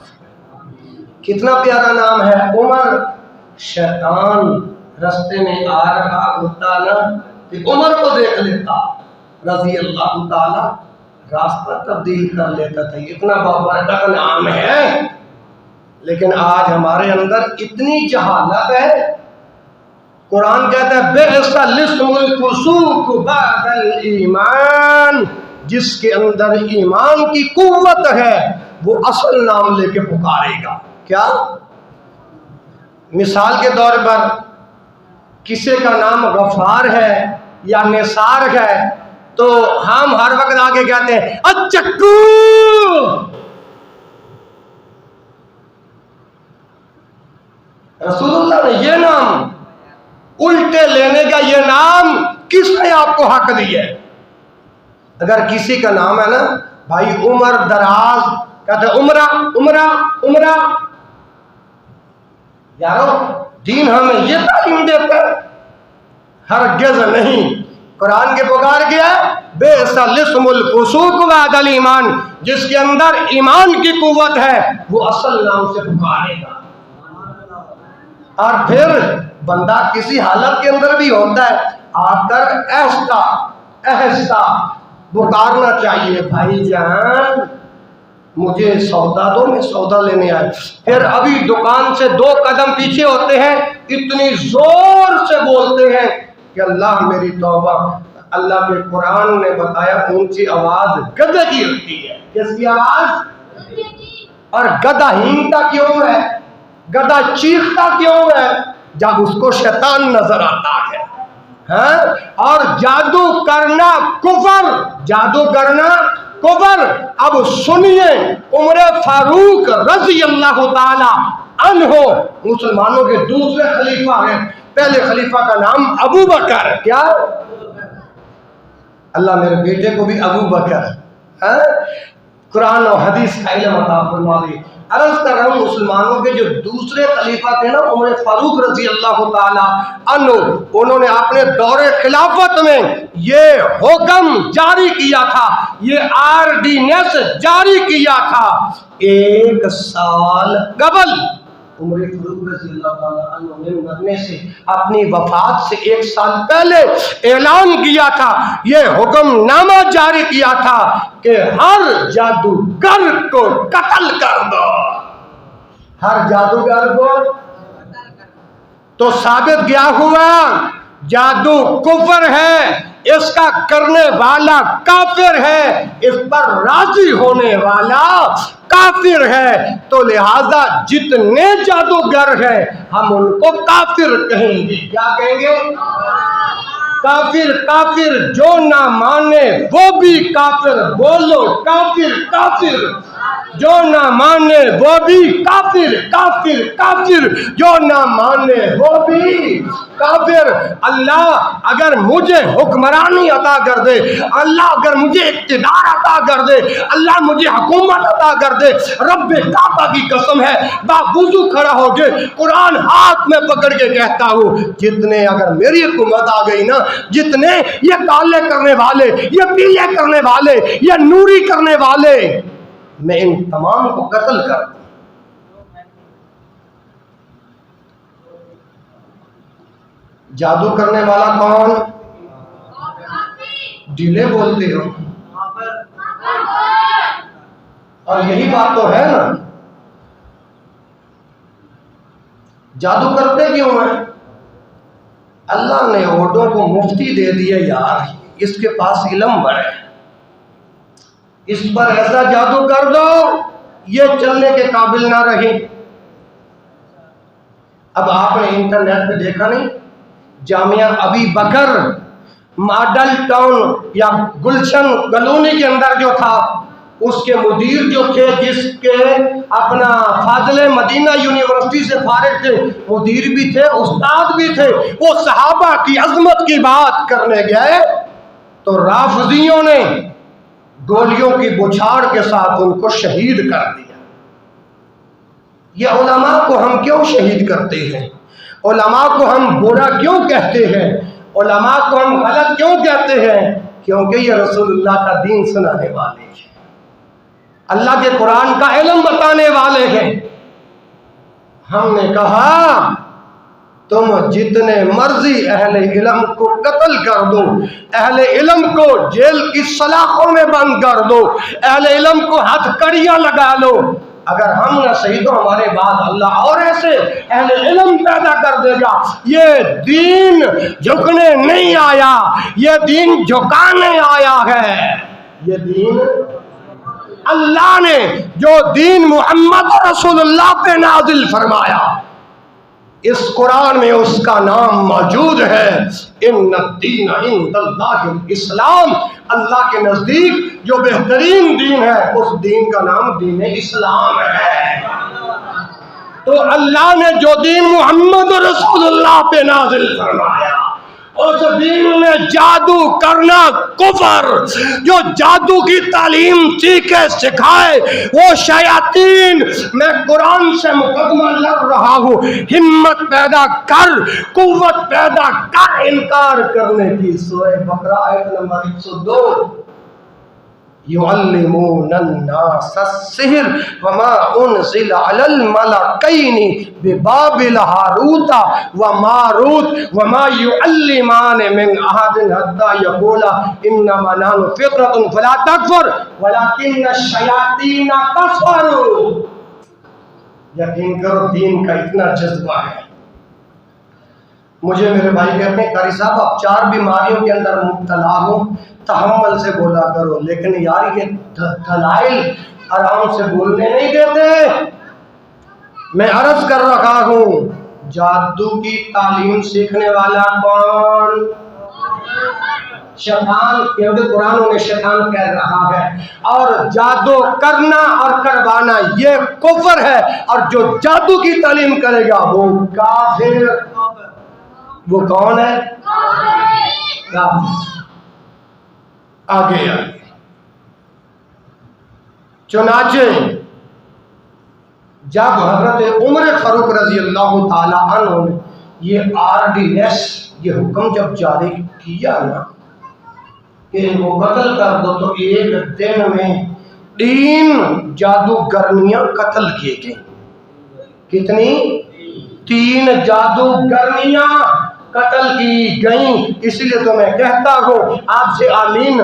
کتنا پیارا نام ہے عمر. شیطان رستے میں آ رہا ہوتا نا عمر کو دیکھ لیتا رضی اللہ تعالی، راستہ تبدیل کر لیتا تھا. اتنا بابرکت نام ہے، لیکن آج ہمارے اندر اتنی جہالت ہے. قرآن کہتا ہے بئس الاسم الفسوق بعد الایمان، جس کے اندر ایمان کی قوت ہے وہ اصل نام لے کے پکارے گا. کیا مثال کے طور پر کسی کا نام غفار ہے یا نثار ہے تو ہم ہر وقت آگے کہتے ہیں اچکو. رسول اللہ نے یہ نام الٹے لینے کا یہ نام کس نے آپ کو حق دیا ہے؟ اگر کسی کا نام ہے نا بھائی عمر دراز، کہتے عمرہ عمرہ عمرہ. یارو دین ہمیں یہ تعلیم دیتا ہے؟ ہرگز نہیں. قرآن کے پکار گیا بئس الاسم الفسوق بعد الایمان، جس کے اندر ایمان کی قوت ہے وہ اصل نام سے پکارے گا. اور پھر بندہ کسی حالت کے اندر بھی ہوتا ہے آ کر ایسا ایسا پکارنا چاہیے بھائی جان مجھے سودا دو، میں سودا لینے آئے. پھر ابھی دکان سے 2 قدم پیچھے ہوتے ہیں، اتنی زور سے بولتے ہیں کہ اللہ میری توبہ. اللہ کے قرآن نے بتایا اونچی آواز گدھے کی ہوتی ہے. کس کی آواز؟ اور گدھا ہینگتا کیوں ہے، گدھا چیختا کیوں ہے؟ جب اس کو شیطان نظر آتا ہے. اور جادو کرنا کفر، جادو کرنا کفر. اب سنیے، عمر فاروق رضی اللہ تعالی عنہ مسلمانوں کے دوسرے خلیفہ ہیں. پہلے خلیفہ کا نام ابو بکر. کیا؟ اللہ میرے بیٹے کو بھی ابو بکر قرآن و حدیث کا علم عطا فرما دے. عرض کر رہا ہوں، مسلمانوں کے جو دوسرے خلیفہ تھے نا عمر فاروق رضی اللہ تعالی عنہ، انہوں نے اپنے دور خلافت میں یہ حکم جاری کیا تھا، یہ آرڈیننس جاری کیا تھا 1 سال قبل. عمر فاروق رضی اللہ تعالی عنہ نے مرنے سے، اپنی وفات سے 1 سال پہلے اعلان کیا تھا، یہ حکم نامہ جاری کیا تھا کہ ہر جادوگر کو قتل کر دو. ہر جادوگر کو. تو ثابت کیا ہوا؟ جادو کفر ہے، اس کا کرنے والا کافر ہے، اس پر راضی ہونے والا کافر ہے. تو لہذا جتنے جادوگر ہیں ہم ان کو کافر کہیں گے. کیا کہیں گے؟ کافر. کافر جو نہ مانے وہ بھی کافر. بولو کافر. کافر جو نہ مانے وہ بھی کافر. کافر. کافر جو نہ مانے وہ بھی کافر. اللہ اگر مجھے حکمرانی عطا کر دے، اللہ اگر مجھے اقتدار عطا کر دے، اللہ مجھے حکومت عطا کر دے، رب کعبہ کی قسم ہے باوضو کھڑا ہو کے قرآن ہاتھ میں پکڑ کے کہتا ہوں، جتنے اگر میری حکومت آ گئی نا، جتنے یہ کالے کرنے والے، یہ پیلے کرنے والے، یہ نوری کرنے والے، میں ان تمام کو قتل کر دوں. جادو کرنے والا کون؟ ڈیلے بولتے ہو، اور یہی بات تو ہے نا. جادو کرتے کیوں ہیں؟ اللہ نے عورتوں کو مفتی دے دیا، یار اس کے پاس علم بڑے، اس پر ایسا جادو کر دو یہ چلنے کے قابل نہ رہی. اب آپ نے انٹرنیٹ پہ دیکھا نہیں، جامعہ ابی بکر ماڈل ٹاؤن یا گلشن کالونی کے اندر جو تھا، اس کے مدیر جو تھے، جس کے اپنا فاضل مدینہ یونیورسٹی سے فارغ تھے، مدیر بھی تھے، استاد بھی تھے، وہ صحابہ کی عظمت کی بات کرنے گئے تو رافضیوں نے گولیوں کی بچھاڑ کے ساتھ ان کو شہید کر دیا. یہ علماء کو ہم کیوں شہید کرتے ہیں؟ علماء کو ہم برا کیوں کہتے ہیں؟ علماء کو ہم غلط کیوں کہتے ہیں؟ کیونکہ یہ رسول اللہ کا دین سنانے والے ہیں، اللہ کے قرآن کا علم بتانے والے ہیں. ہم نے کہا تم جتنے مرضی اہل علم کو قتل کر دو، اہل علم کو جیل کی سلاخوں میں بند کر دو، اہل علم کو ہتھ کڑیاں لگا لو، اگر ہم نہ صحیح تو ہمارے بعد اللہ اور ایسے اہل علم پیدا کر دے گا. یہ دین جھکنے نہیں آیا، یہ دین جھکانے آیا ہے. یہ دین اللہ نے جو دین محمد رسول اللہ پہ نازل فرمایا، اس قرآن میں اس کا نام موجود ہے. ان الدین عند اللہ الاسلام. اللہ کے نزدیک جو بہترین دین ہے اس دین کا نام دین اسلام ہے. تو اللہ نے جو دین محمد رسول اللہ پہ نازل فرمایا، اس دین میں جادو کرنا کفر، جو جادو کی تعلیم سیکھے سکھائے وہ شیاطین. میں قرآن سے مقدمہ لڑ رہا ہوں، ہمت پیدا کر، قوت پیدا کر انکار کرنے کی. سورہ بقرہ آیت نمبر 102. يعلمون الناس السحر وما انزل على الملكين ببابل هاروت وماروت وما يعلمان من احد حتى يقولا انما نحن فتنة فلا تكفر ولكن الشياطين كفروا. یقین کرو دین کا اتنا جذبہ ہے. مجھے میرے بھائی کہتے ہیں قاری صاحب آپ 4 بیماریوں کے اندر مبتلا ہو، تحمل سے بولا کرو، لیکن یار یہ دلائل آرام سے بولنے نہیں دیتے۔ میں عرض کر رہا ہوں جادو کی تعلیم سیکھنے والا کون؟ شیطان، کیونکہ قرآن میں شیطان کہہ رہا ہے، اور جادو کرنا اور کروانا یہ کفر ہے، اور جو جادو کی تعلیم کرے گا وہ کافر۔ وہ کون ہے؟ آگے چنانچہ جب حضرت عمر فاروق رضی اللہ تعالی عنہ نے یہ آرڈیننس، یہ حکم جب جاری کیا نا کہ ان کو قتل کر دو، تو ایک دن میں 3 جادوگرنیاں قتل کیے گئیں۔ کتنی؟ 3 جادوگرنیاں قتل کی گئیں۔ اس لیے تو میں کہتا ہوں آپ سے آمین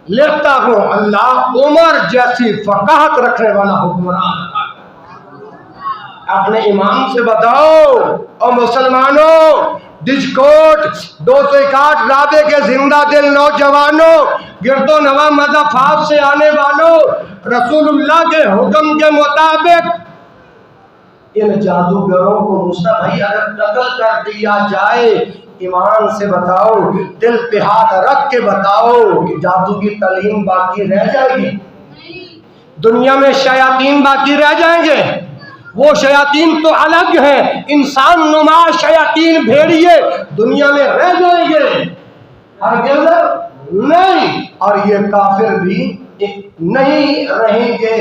لیتا ہوں، اللہ عمر جیسی فقاہت رکھنے والا حکمران۔ اپنے امام سے بتاؤ، اور مسلمانوں، ڈسکوٹ 261 رابطے کے زندہ دل نوجوانوں، گرد و نواح مذہب سے آنے والوں، رسول اللہ کے حکم کے مطابق ان جادوگروں کو موسیٰ بھائی اگر قتل کر دیا جائے، ایمان سے بتاؤ، دل پہ ہاتھ رکھ کے بتاؤ کہ جادو کی تعلیم باقی رہ جائے گی؟ دنیا میں شیاطین باقی رہ جائیں گے؟ وہ شیاطین تو الگ ہیں، انسان نما شیاطین بھیڑیے دنیا میں رہ جائیں گے؟ ہرگز نہیں، اور یہ کافر بھی نہیں رہیں گے۔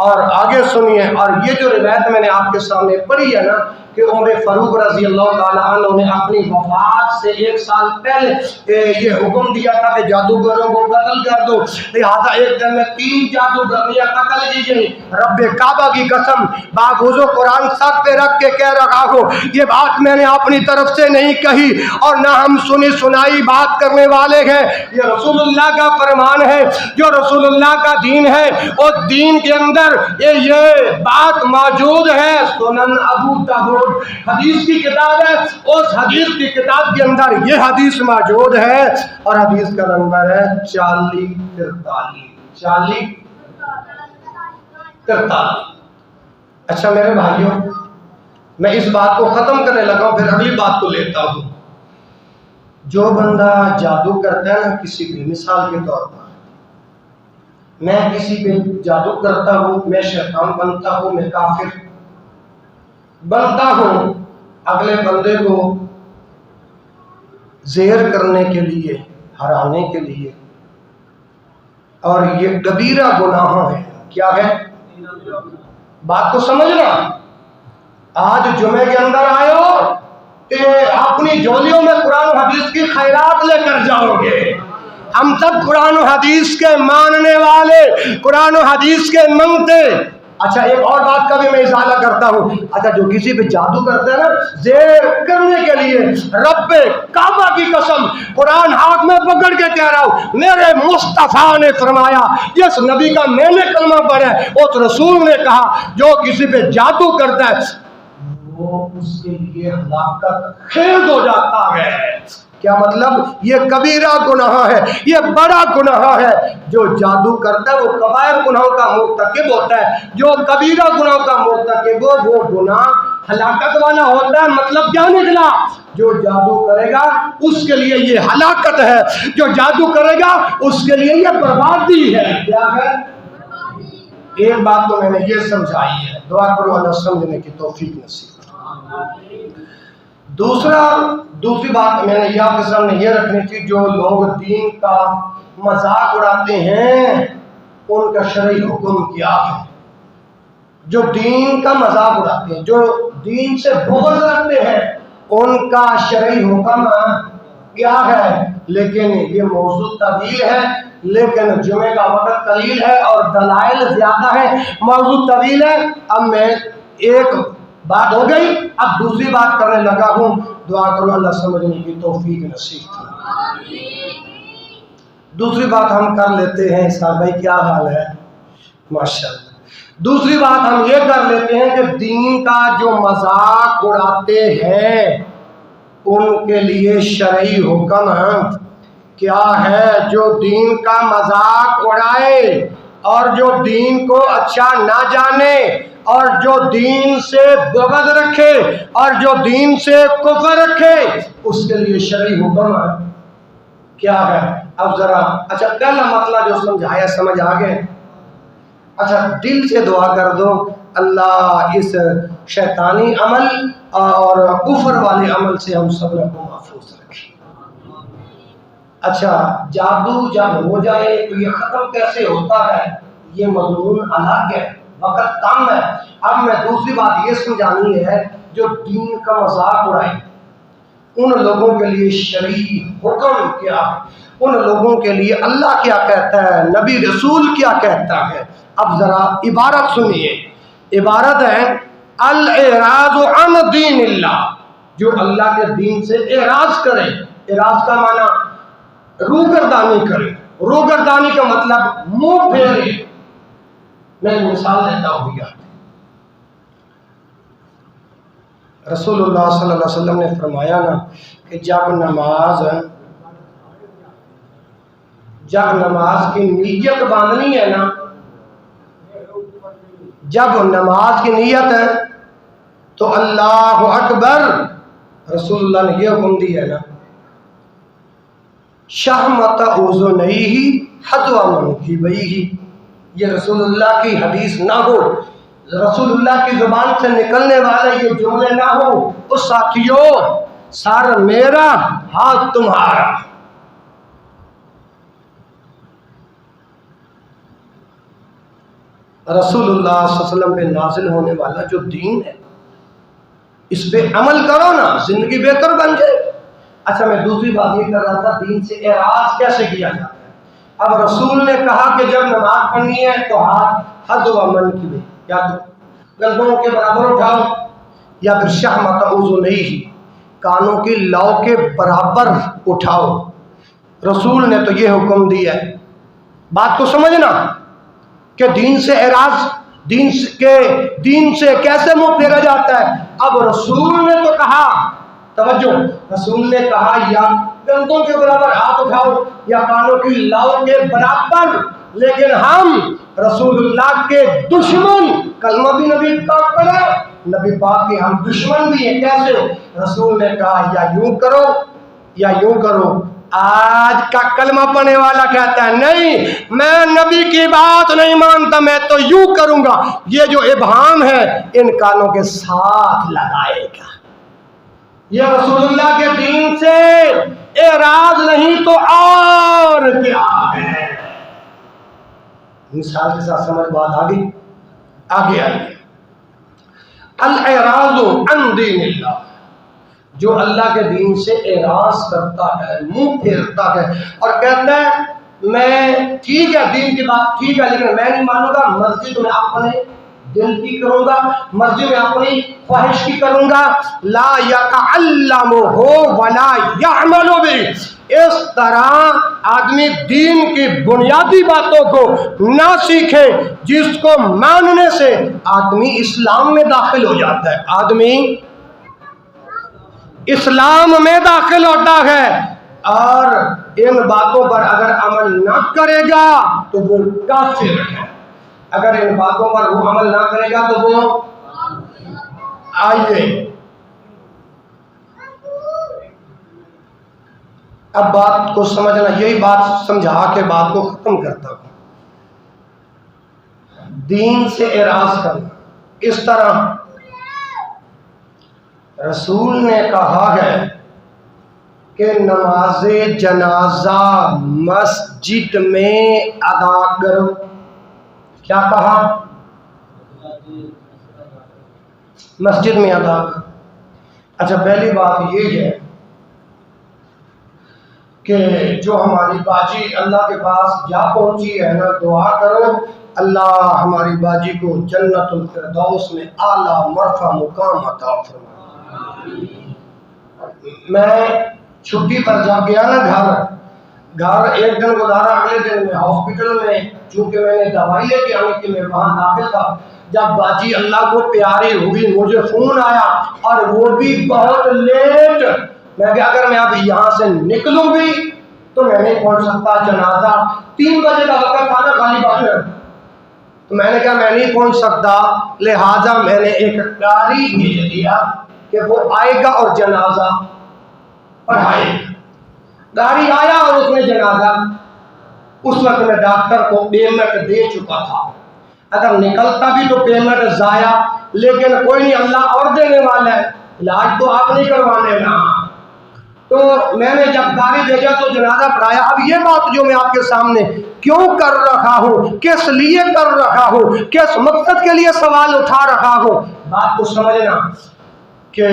اور آگے سنیے، اور یہ جو روایت میں نے آپ کے سامنے پڑھی ہے نا کہ عمر فاروق رضی اللہ تعالیٰ عنہ نے اپنی وفات سے 1 سال پہلے یہ حکم دیا تھا کہ جادوگروں کو قتل کر دو، لہذا ایک دن میں 3 جادوگرنیاں قتل کی گئی۔ رب کعبہ کی قسم باوضو قرآن سر پہ رکھ کے کہہ رہا ہوں، یہ بات میں نے اپنی طرف سے نہیں کہی، اور نہ ہم سنی سنائی بات کرنے والے ہیں، یہ رسول اللہ کا فرمان ہے، جو رسول اللہ کا دین ہے، اور دین کے اندر یہ بات موجود ہے۔ سنن ابو داؤد حدیث کی کتاب ہے، اس حدیث کی کتاب کے اندر یہ حدیث موجود ہے، اور حدیث کا نمبر ہے 4043۔ اچھا میرے بھائیوں، میں اس بات کو ختم کرنے لگا ہوں، پھر اگلی بات کو لیتا ہوں۔ جو بندہ جادو کرتا ہے نا، کسی بھی مثال کے طور پر میں کسی پہ جادو کرتا ہوں، میں شیطان بنتا ہوں، میں کافر بنتا ہوں، اگلے بندے کو زہر کرنے کے لیے، ہرانے کے لیے، اور یہ کبیرہ گناہ ہے۔ کیا ہے؟ بات کو سمجھنا۔ آج جمعے کے اندر آئے ہو کہ اپنی جھولیوں میں قرآن و حدیث کی خیرات لے کر جاؤ گے۔ ہم سب قرآن و حدیث کے ماننے والے، قرآن و حدیث کے منگتے۔ اچھا ایک اور بات کا بھی میں اضافہ کرتا ہوں، اچھا جو کسی پہ جادو کرتا ہے نا زہر کرنے کے لیے، رب کعبہ کی قسم قرآن ہاتھ میں پکڑ کے کہہ رہا ہوں، میرے مصطفیٰ نے فرمایا، جس نبی کا میں نے کلمہ پڑھا ہے اس رسول نے کہا جو کسی پہ جادو کرتا ہے وہ اس کے لیے ہلاکت خیز ہو جاتا ہے۔ کیا مطلب؟ یہ کبیرہ گناہ ہے، یہ بڑا گناہ ہے۔ جو جادو کرتا ہے وہ کبائر گناہوں کا مرتکب ہوتا ہے، جو کبیرہ گناہوں کا مرتکب ہو وہ گناہ ہلاکت والا ہوتا ہے۔ مطلب کیا نکلا؟ جو جادو کرے گا اس کے لیے یہ ہلاکت ہے، جو جادو کرے گا اس کے لیے یہ بربادی ہے۔ کیا ہے؟ ایک بات تو میں نے یہ سمجھائی ہے، دعا کرو اللہ سمجھنے کی توفیق نصیب۔ دوسری بات میں نے یہ آپ کے سامنے یہ رکھنی تھی، جو لوگ دین کا مذاق اڑاتے ہیں ان کا شرعی حکم کیا ہے؟ جو دین کا مذاق اڑاتے ہیں، جو دین سے بغض رکھتے ہیں، ان کا شرعی حکم کیا ہے؟ لیکن یہ موضوع طویل ہے، لیکن جمعے کا وقت قلیل ہے اور دلائل زیادہ ہے، موضوع طویل ہے۔ اب میں ایک بات ہو گئی، اب دوسری بات کرنے لگا ہوں، دعا کرو اللہ سمجھنے کی توفیق نصیب کرے۔ دوسری بات ہم کر لیتے ہیں، اسحاق بھائی کیا حال ہے؟ ماشاءاللہ۔ دوسری بات ہم یہ کر لیتے ہیں کہ دین کا جو مذاق اڑاتے ہیں ان کے لیے شرعی حکم کیا ہے؟ جو دین کا مذاق اڑائے اور جو دین کو اچھا نہ جانے اور جو دین سے بغض رکھے اور جو دین سے کفر رکھے اس کے لیے شرعی حکم کیا ہے؟ اب ذرا اچھا پہلا مسئلہ جو سمجھایا سمجھ آ گئے؟ اچھا دل سے دعا کر دو اللہ اس شیطانی عمل اور کفر والے عمل سے ہم سب کو محفوظ رکھے۔ اچھا جادو جب ہو جائے تو یہ ختم کیسے ہوتا ہے یہ مضمون الگ ہے، وقت کم ہے۔ اب میں دوسری بات یہ سمجھانی ہے جو دین کا مذاق اڑائے ان لوگوں کے لیے شرعی حکم کیا ہے، ان لوگوں کے لیے اللہ کیا کہتا ہے، نبی رسول کیا کہتا ہے۔ اب ذرا عبارت سنیے، عبارت ہے الاعراض عن دین اللہ، جو اللہ کے دین سے اعراض کرے۔ اعراض کا معنی روگردانی کرے، روگردانی کا مطلب منہ پھیرے۔ میں مثال دیتا ہوں بھیا، رسول اللہ صلی اللہ علیہ وسلم نے فرمایا نا کہ جب نماز کی نیت باندھنی ہے نا، جب نماز کی نیت ہے تو اللہ اکبر، رسول اللہ نے یہ حکم دی ہے نا، شہمت اذنیہ حذو منکبیہ، یہ رسول اللہ کی حدیث نہ ہو، رسول اللہ کی زبان سے نکلنے والے یہ جملے نہ ہو، اس ساتھیوں سر میرا ہاتھ تمہارا۔ رسول اللہ صلی اللہ علیہ وسلم پہ نازل ہونے والا جو دین ہے اس پہ عمل کرو نا، زندگی بہتر بن جائے۔ اچھا میں دوسری بات یہ کر رہا تھا دین سے اعراض کیسے کیا جاتا ہے۔ اب رسول نے کہا کہ جب نماز پڑھنی ہے تو ہاتھ حذو منکبیہ، یا تو گردنوں کے برابر اٹھاؤ یا پھر شہمت اذنیہ، کانوں کی لو کے برابر اٹھاؤ۔ رسول نے تو یہ حکم دیا ہے۔ بات کو سمجھنا کہ دین سے اعراض، دین سے کیسے منہ پھیرا جاتا ہے۔ اب رسول نے تو کہا، توجہ، رسول نے کہا یا گردوں کے برابر ہاتھ اٹھاؤ یا کانوں کی لو کے برابر، لیکن ہم رسول اللہ کے دشمن، کلمہ بھی نبی پاک پڑھا، نبی پاک کے ہم دشمن بھی ہیں۔ کیسے؟ رسول نے کہا یا یوں کرو یا یوں کرو۔ آج کا کلمہ پڑھنے والا کہتا ہے نہیں میں نبی کی بات نہیں مانتا، میں تو یوں کروں گا۔ یہ جو ابہام ہے ان کانوں کے ساتھ لگائے گا۔ یہ رسول اللہ کے دین سے اعراض نہیں تو اور کیا ہے؟ مثال کے ساتھ سمجھ بات آگے آئیے۔ الاعراض عن دین اللہ، جو اللہ کے دین سے اعراض کرتا ہے، منہ پھیرتا ہے اور کہتا ہے میں ٹھیک ہے دین کی بات ٹھیک ہے لیکن میں نہیں مانوں گا، مسجد میں اپنے دل کی کروں گا، مسجد میں اپنی خواہش کی کروں گا، لا یتعلمہ ولا یعمل بہ۔ اس طرح آدمی دین کی بنیادی باتوں کو نہ سیکھے جس کو ماننے سے آدمی اسلام میں داخل ہو جاتا ہے، آدمی اسلام میں داخل ہوتا ہے، اور ان باتوں پر اگر عمل نہ کرے گا تو وہ کافر ہے۔ اگر ان باتوں پر وہ عمل نہ کرے گا تو وہ آئیے اب بات کو سمجھنا، یہی بات سمجھا کے بات کو ختم کرتا ہوں۔ دین سے اعراض کرنا اس طرح رسول نے کہا ہے کہ نماز جنازہ مسجد میں ادا کرو۔ کیا کہا؟ مسجد میں ادا کرو۔ اچھا پہلی بات یہ ہے کہ جو ہماری باجی اللہ کے پاس جا پہنچی ہے نا، دعا کرو اللہ ہماری باجی کو جنت الفردوس میں اعلیٰ مرفع مقام عطا فرمائے۔ میں چھٹی پر جب گیا نا گھر ایک دن گزارا، اگلے دن میں ہاسپٹل میں، چونکہ میں نے دوائی لے کے آنی تھی، میں وہاں داخل تھا۔ جب باجی اللہ کو پیاری ہوئی مجھے فون آیا اور وہ بھی بہت لیٹ۔ میں کہ اگر میں اب یہاں سے نکلوں بھی تو میں نہیں پہنچ سکتا، جنازہ 3 بجے کا وقت تھا نا، خالی باقی تو میں نے کہا میں نہیں پہنچ سکتا، لہٰذا میں نے ایک قاری بھیج دیا کہ وہ آئے گا اور جنازہ پڑھائے گا۔ قاری آیا اور اس نے جنازہ، اس وقت میں ڈاکٹر کو پیمنٹ دے چکا تھا، اگر نکلتا بھی تو پیمنٹ ضائع، لیکن کوئی نہیں، اللہ اور دینے والا ہے، علاج تو آپ نہیں کروانے نا۔ تو میں نے جب قاری بھیجا تو جنازہ پڑھایا۔ اب یہ بات جو میں آپ کے سامنے کیوں کر رہا ہوں، کس لیے کر رہا ہوں، کس مقصد کے لیے سوال اٹھا رہا ہوں، بات کو سمجھنا کہ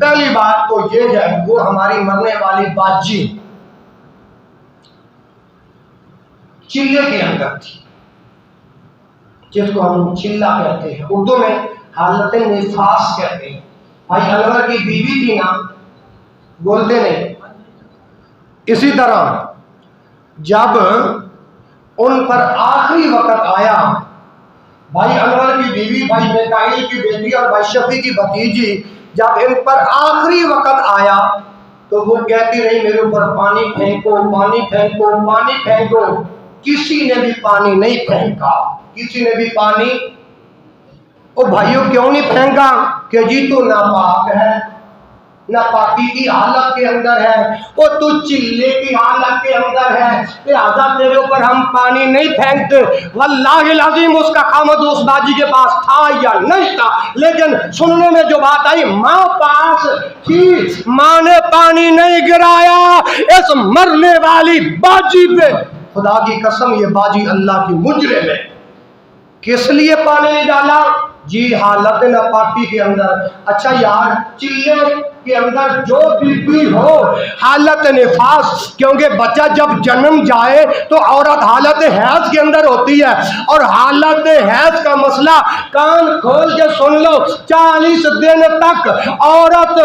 پہلی بات تو یہ ہے، وہ ہماری مرنے والی باجی چلے کے اندر تھی، جس کو ہم چلہ کہتے ہیں، اردو میں حالت نفاس کہتے ہیں۔ بھائی انور کی بیوی تھی نا، بولتے نہیں۔ اسی طرح جب ان پر آخری وقت آیا، بھائی انور کی بیوی، بھائی میکائیل کی بیٹی اور بھائی شفیع کی بھتیجی، جب ان پر آخری وقت آیا تو وہ کہتی رہی میرے اوپر پانی پھینکو، پانی پھینکو، پانی پھینکو۔ کسی نے بھی پانی نہیں پھینکا، کسی نے بھی پانی۔ او بھائیوں کیوں نہیں پھینکا؟ کہ جی تو ناپاک ہے، ناپاکی کی حالت کے اندر ہے، وہ تو چلے کی حالت کے اندر ہے، لہذا تیرے اوپر ہم پانی نہیں پھینکتے۔ واللہ العظیم اس کا خامد اس باجی کے پاس تھا یا نہیں تھا، لیکن سننے میں جو بات آئی ماں پاس تھی، ماں نے پانی نہیں گرایا اس مرنے والی باجی پہ۔ خدا کی قسم یہ باجی اللہ کی مجرم ہے۔ کس لیے پانی نہیں ڈالا؟ جی حالت ناپاکی کے اندر۔ اچھا یار، چلے کے اندر جو بھی ہو، حالت نفاس، کیونکہ بچہ جب جنم جائے تو عورت حالت حیض کے اندر ہوتی ہے، اور حالت حیض کا مسئلہ کان کھول کے سن لو، 40 دن تک عورت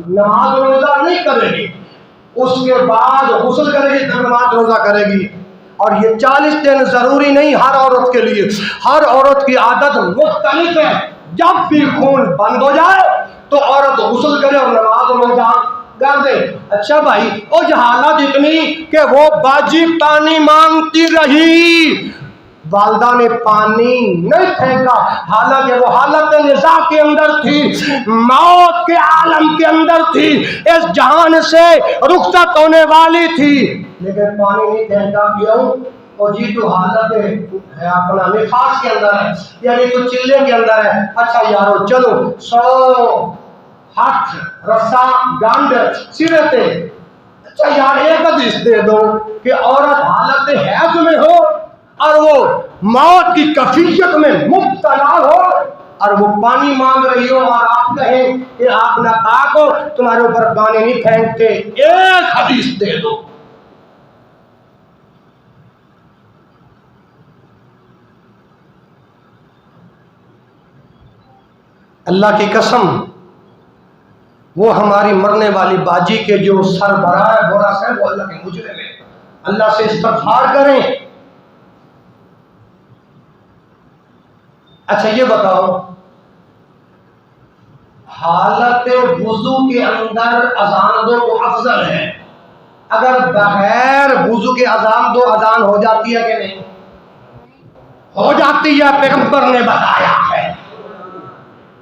نماز روزہ نہیں کرے گی، اس کے بعد غسل کرے گی، پھر نماز روزہ کرے گی۔ اور یہ 40 دن ضروری نہیں ہر عورت کے لیے، ہر عورت کی عادت مختلف ہے۔ جب بھی خون بند ہو جائے تو عورت غسل کرے اور نماز روزہ کر دے۔ اچھا بھائی، وہ حالت اتنی کہ وہ باجی پانی مانگتی رہی، والدہ نے پانی نہیں پھینکا، حالانکہ وہ حالت نزاع کے اندر تھی، موت کے عالم کے اندر تھی، اس جہان سے رخصت ہونے والی تھی، لیکن پانی نہیں پھینکا۔ کیوں؟ اور جی تو حالت ہے اپنا نفاس کے اندر ہے، یعنی تو چلے کے اندر ہے۔ اچھا یارو چلو 100 ہاتھ رسا گانڈ سرے پہ۔ اچھا یار ایک حدیث دے دو کہ عورت حالت حیض میں ہو اور وہ موت کی کفیت میں مبتلا ہو اور وہ پانی مانگ رہی ہو، اور آپ کہیں کہ آپ ناپاک ہو، تمہارے اوپر پانی نہیں پھینکتے، ایک حدیث دے دو۔ اللہ کی قسم وہ ہماری مرنے والی باجی کے جو سربراہ ہے بورا صاحب، وہ اللہ کے مجرم ہے، اللہ سے استغفار کریں۔ اچھا یہ بتاؤ، حالت وضو کے اندر اذان دو تو افضل ہے، اگر بغیر وضو کے اذان دو اذان ہو جاتی ہے کہ نہیں؟ ہو جاتی ہے، پیغمبر نے بتایا ہے۔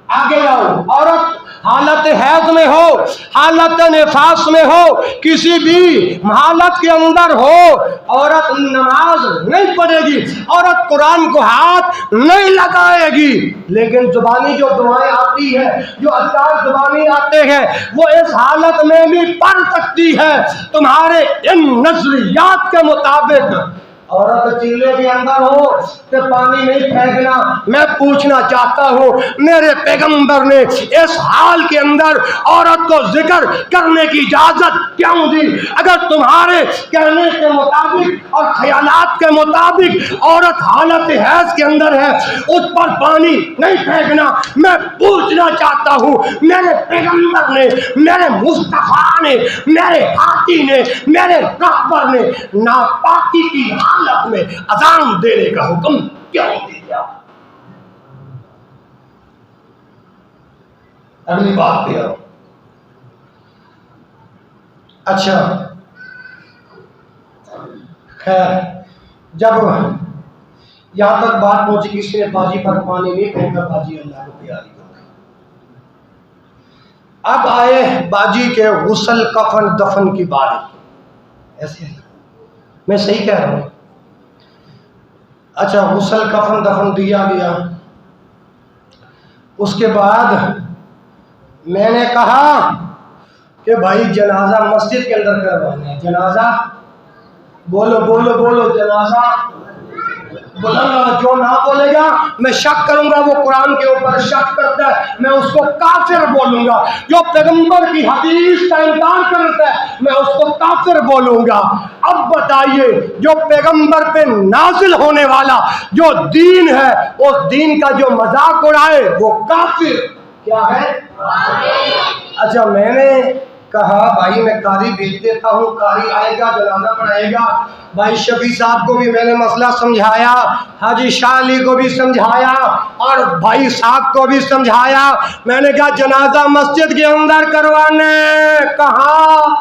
آگے آؤ، عورت حالت حیض میں ہو، حالت نفاس میں ہو، کسی بھی حالت کے اندر ہو، عورت نماز نہیں پڑھے گی، عورت قرآن کو ہاتھ نہیں لگائے گی، لیکن زبانی جو دعائیں آتی ہیں، جو اذکار زبانی آتے ہیں، وہ اس حالت میں بھی پڑھ سکتی ہے۔ تمہارے ان نظریات کے مطابق عورت چلے کے اندر ہو کہ پانی نہیں پھینکنا، میں پوچھنا چاہتا ہوں میرے پیغمبر نے اس حال کے اندر عورت کو ذکر کرنے کی اجازت کیوں دی؟ اگر تمہارے کہنے کے مطابق اور خیالات کے مطابق عورت حالت حیض کے اندر ہے، اس پر پانی نہیں پھینکنا، میں پوچھنا چاہتا ہوں میرے پیغمبر نے، میرے مصطفیٰ نے، میرے ہاتھی نے، میرے رہبر نے ناپاکی کی حالت میں اذان دینے کا حکم کیوں دیا؟ اگلی بات پہ آؤ۔ اچھا خیر، جب یہاں تک بات پہنچی کسی نے باجی پر پانی نہیں پھینکا، باجی اللہ کو پیاری ہو گئی۔ اب آئے باجی کے غسل کفن دفن کی باری۔ ایسے میں صحیح کہہ رہا ہوں؟ اچھا، غسل کفن دفن دیا گیا۔ اس کے بعد میں نے کہا کہ بھائی جنازہ مسجد کے اندر کروانا ہے۔ جنازہ بولو بولو بولو، جنازہ بولنا، جو نہ بولے گا میں شک کروں گا، وہ قرآن کے اوپر شک کرتا ہے، میں اس کو کافر بولوں گا۔ جو پیغمبر کی حدیث کا انکار کرتا ہے میں اس کو کافر بولوں گا۔ اب بتائیے، جو پیغمبر پہ نازل ہونے والا جو دین ہے، اس دین کا جو مذاق اڑائے وہ کافر کیا ہے؟ اچھا، میں نے کہا بھائی میں قاری بھیج دیتا ہوں، قاری آئے گا، جنازہ پڑھائے گا۔ بھائی شفیع صاحب کو بھی میں نے مسئلہ سمجھایا، حاجی شاہ علی کو بھی سمجھایا، اور بھائی صاحب کو بھی سمجھایا۔ میں نے کہا جنازہ مسجد کے اندر کروانے، کہاں؟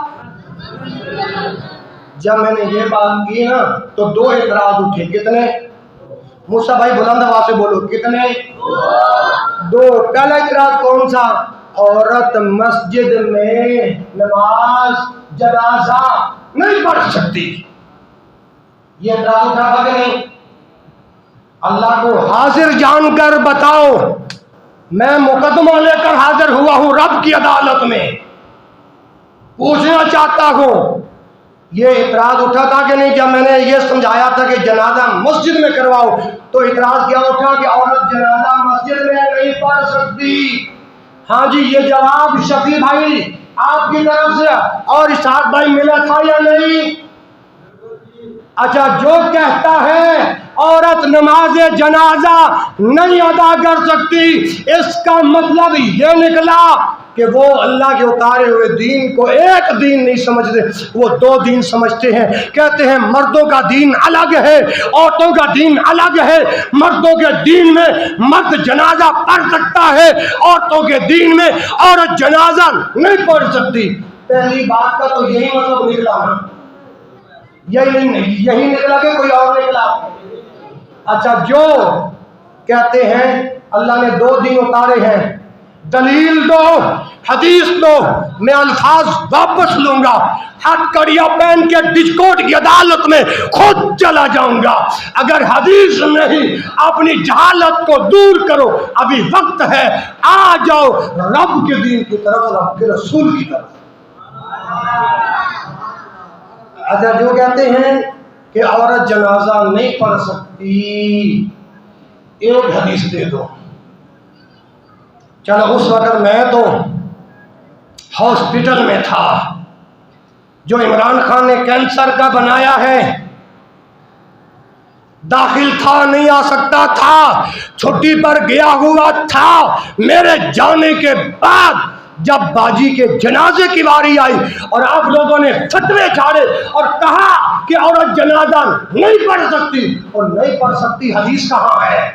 جب میں نے یہ بات کی نا تو دو اعتراض اٹھے۔ کتنے؟ موسیٰ بھائی بلند آواز سے بولو، کتنے؟ دو۔ پہلا اعتراض کون سا؟ عورت مسجد میں نماز جنازہ نہیں پڑھ سکتی۔ یہ اعتراض اٹھا تھا کہ نہیں؟ اللہ کو حاضر جان کر بتاؤ، میں مقدمہ لے کر حاضر ہوا ہوں رب کی عدالت میں، پوچھنا چاہتا ہوں یہ اعتراض اٹھا تھا کہ نہیں؟ جب میں نے یہ سمجھایا تھا کہ جنازہ مسجد میں کرواؤ تو اعتراض کیا اٹھا کہ عورت جنازہ مسجد میں نہیں پڑھ سکتی۔ ہاں جی، یہ جواب شفیع بھائی آپ کی طرف سے اور اسحاق بھائی ملا تھا یا نہیں؟ اچھا، جو کہتا ہے عورت نماز جنازہ نہیں ادا کر سکتی، اس کا مطلب یہ نکلا کہ وہ اللہ کے اتارے ہوئے دین کو ایک دین نہیں سمجھتے، وہ دو دین سمجھتے ہیں۔ کہتے ہیں مردوں کا دین الگ ہے، عورتوں کا دین الگ ہے۔ مردوں کے دین میں مرد جنازہ پڑھ سکتا ہے، عورتوں کے دین میں عورت جنازہ نہیں پڑھ سکتی۔ پہلی بات کا تو یہی مطلب نکلا نا، یہی نکلا کہ کوئی اور نکلا؟ اچھا، جو کہتے ہیں اللہ نے دو دین اتارے ہیں، دلیل دو، حدیث دو، میں الفاظ واپس لوں گا، ہاتھ کڑیا پہن کے ڈسکورٹ کی عدالت میں خود چلا جاؤں گا۔ اگر حدیث نہیں، اپنی جہالت کو دور کرو، ابھی وقت ہے، آ جاؤ رب کے دین کی طرف، رب کے رسول کی طرف۔ اچھا، جو کہتے ہیں کہ عورت جنازہ نہیں پڑھ سکتی، ایک حدیث دے دو۔ چلو، اس وقت میں تو ہاسپٹل میں تھا، جو عمران خان نے کینسر کا بنایا ہے، داخل تھا، نہیں آ سکتا تھا، چھٹی پر گیا ہوا تھا۔ میرے جانے کے بعد جب باجی کے جنازے کی باری آئی اور آپ لوگوں نے فتوے چھاڑے اور کہا کہ عورت جنازہ نہیں پڑھ سکتی، اور نہیں پڑھ سکتی حدیث کہاں ہے؟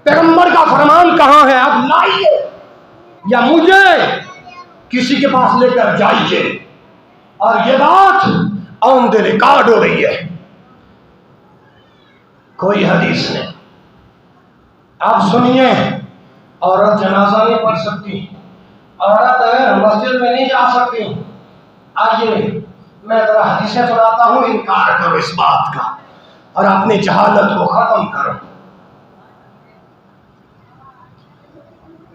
پیغمبر کا فرمان کہاں ہے؟ اب لائیے یا مجھے کسی کے پاس لے کر جائیے، اور یہ بات آن دی ریکارڈ ہو رہی ہے، کوئی حدیث نہیں۔ آپ سنیے، عورت جنازہ نہیں پڑھ سکتی، عورت مسجد میں نہیں جا سکتی۔ آئیے میں ذرا حدیثیں سناتا ہوں، انکار کرو اس بات کا اور اپنی جہالت کو ختم کرو۔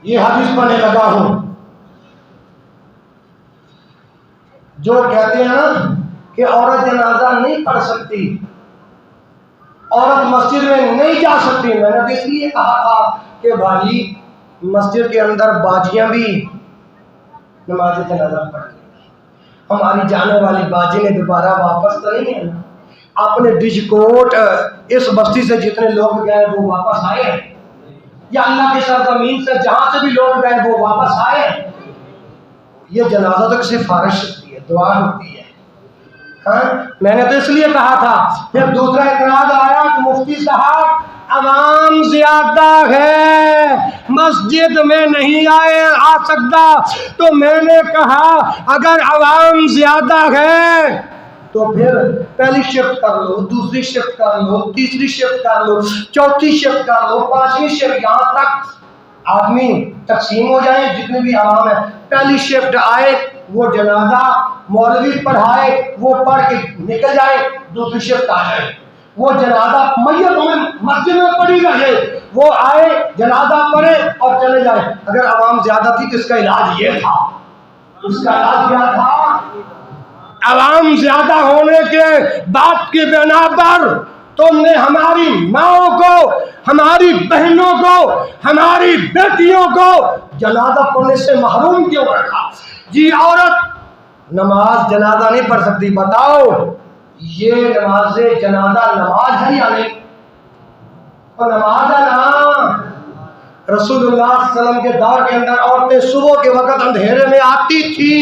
یہ حدیث پڑھنے لگا ہوں، جو کہتے ہیں نا کہ عورت جنازہ نہیں پڑھ سکتی، عورت مسجد میں نہیں جا سکتی۔ میں نے اس لیے کہا تھا کہ بھائی مسجد کے اندر باجیاں بھی نماز جنازہ پڑھ لی، ہماری جانے والی باجی نے دوبارہ واپس تو نہیں ہے نا؟ اپنے ڈجکوٹ اس بستی سے جتنے لوگ گئے وہ واپس آئے ہیں، یا اللہ کی سرزمین سے جہاں سے بھی لوگ گئے وہ واپس آئے ہیں؟ یہ جنازہ تو سفارش ہوتی ہے، دعا ہوتی ہے۔ ہاں، میں نے تو اس لیے کہا تھا۔ پھر دوسرا اعتراض آیا کہ مفتی صاحب عوام زیادہ ہے، مسجد میں نہیں آ سکتا، تو میں نے کہا اگر عوام زیادہ ہے تو پھر پہلی شفٹ کر لو، دوسری شفٹ کر لو، تیسری شفٹ کر لو، چوتھی شفٹ کر لو، پانچویں شفٹ، یہاں تک آدمی تقسیم ہو جائیں جتنے بھی عوام ہیں. پہلی شفٹ آئے وہ جنازہ مولوی پڑھائے، وہ پڑھ کے نکل جائے، دوسری شفٹ آ جائے وہ جنازہ میت میں مسجد میں پڑھی رہے، وہ آئے جنازہ پڑھے اور چلے جائے. اگر عوام زیادہ تھی تو اس کا علاج یہ تھا. اس کا علاج کیا تھا؟ عوام زیادہ ہونے کے بات کی بنا پر تم نے ہماری ماؤں کو، ہماری بہنوں کو، ہماری بیٹیوں کو جنازہ پڑھنے سے محروم کیوں رکھا؟ جی عورت نماز جنازہ نہیں پڑھ سکتی، بتاؤ یہ نماز جنازہ نماز ہے یا نہیں؟ تو نماز ہے نا. رسول اللہ صلی اللہ علیہ وسلم کے دور کے اندر عورتیں صبح کے وقت اندھیرے میں آتی تھی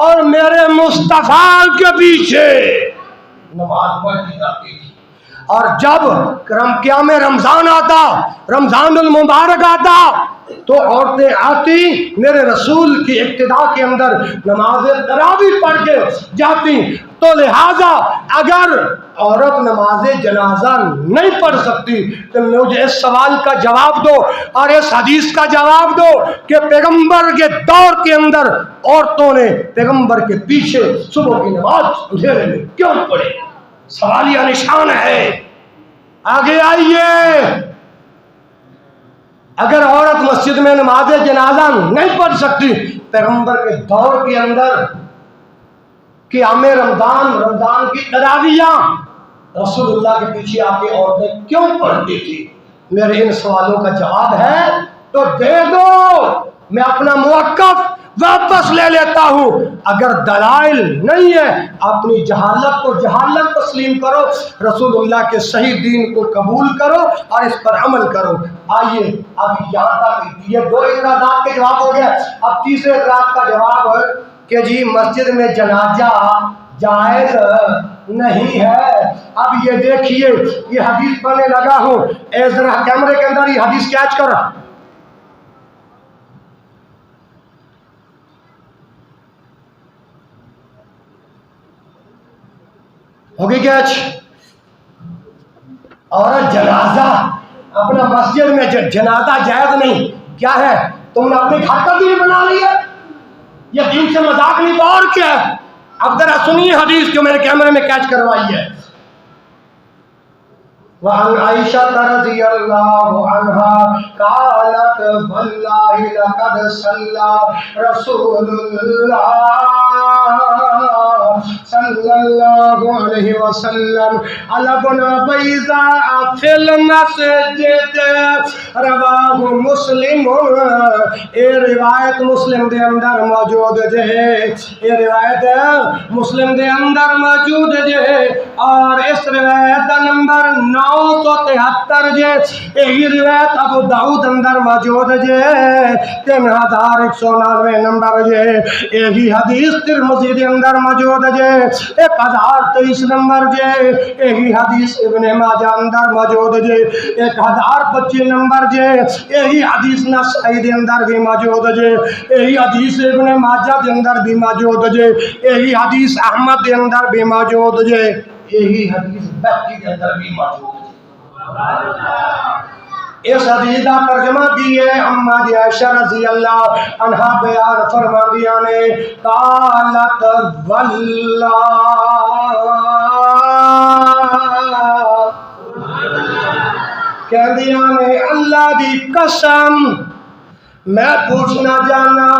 اور میرے مصطفیٰ کے پیچھے نماز پڑھتی جاتی تھی. اور جب قیام رمضان آتا، رمضان المبارک آتا، تو عورتیں آتی میرے رسول کی اقتداء کے اندر نماز تراویح پڑھ کے جاتی. تو لہذا اگر عورت نماز جنازہ نہیں پڑھ سکتی تو مجھے اس سوال کا جواب دو اور اس حدیث کا جواب دو کہ پیغمبر کے دور کے اندر عورتوں نے پیغمبر کے پیچھے صبح کی نماز اندھیرے میں کیوں پڑھی؟ سوالیہ نشان ہے. آگے آئیے. اگر عورت مسجد میں نماز جنازہ نہیں پڑھ سکتی، پیغمبر کے دور کے اندر قیام رمضان کی تراویح رسول اللہ کے پیچھے آ کے عورتیں کیوں پڑھتی تھی؟ میرے ان سوالوں کا جواب ہے تو دے دو. میں اپنا موقف واپس لے لیتا ہوں. اگر دلائل نہیں ہے اپنی جہالت کو جہالت تسلیم کرو، رسول اللہ کے صحیح دین کو قبول کرو اور اس پر عمل کرو. آئیے اب یہاں تک یہ دو اعتراضات کے جواب ہو گیا. اب تیسرے اعتراض کا جواب ہے کہ جی مسجد میں جنازہ جائز نہیں ہے. اب یہ دیکھیے یہ حدیث پڑھنے لگا ہوں، اے ذرا کیمرے کے اندر یہ حدیث کیچ کر. ہوگی کیچ؟ عورت جنازہ اپنا مسجد میں جنازہ جائز نہیں، کیا ہے تم نے اپنے گھر کا دین بنا لیا؟ یہ دین سے مذاق نہیں تو اور کیا ہے؟ اب ذرا سنیے حدیث جو میرے کیمرے میں کیچ کروائی ہے. وعن عائشہ رضی اللہ عنہا قالت واللہ لقد صلی رسول اللہ صلی اللہ علیہ وسلم علی ابن بیضاء فی المسجد. رواہ مسلم. اے روایت مسلم دے اندر موجود جے، اے روایت مسلم دے اندر موجود جے اور اس روایت نمبر 973 جے. یہی روایت ابو داؤد اندر موجود جے 3199 نمبر جے. یہی حدیث ترمذی دے اندر موجود جے 1023 نمبر جے. یہی حدیث ابن ماجہ اندر موجود جے 1025 نمبر جے. یہی حدیث نسائی دے اندر بھی موجود جے. یہی حدیث ابن ماجہ دے اندر بھی موجود جے. یہی حدیث احمد دے اندر بھی موجود جے. یہی حدیث بہقی کے اندر بھی موجود ہے. اس حدیث کا ترجمہ کیے اما دی عائشہ رضی اللہ عنہا بیان فرماندیاں نے قالت واللہ کہندیاں نے اللہ دی قسم میں پوچھنا جانا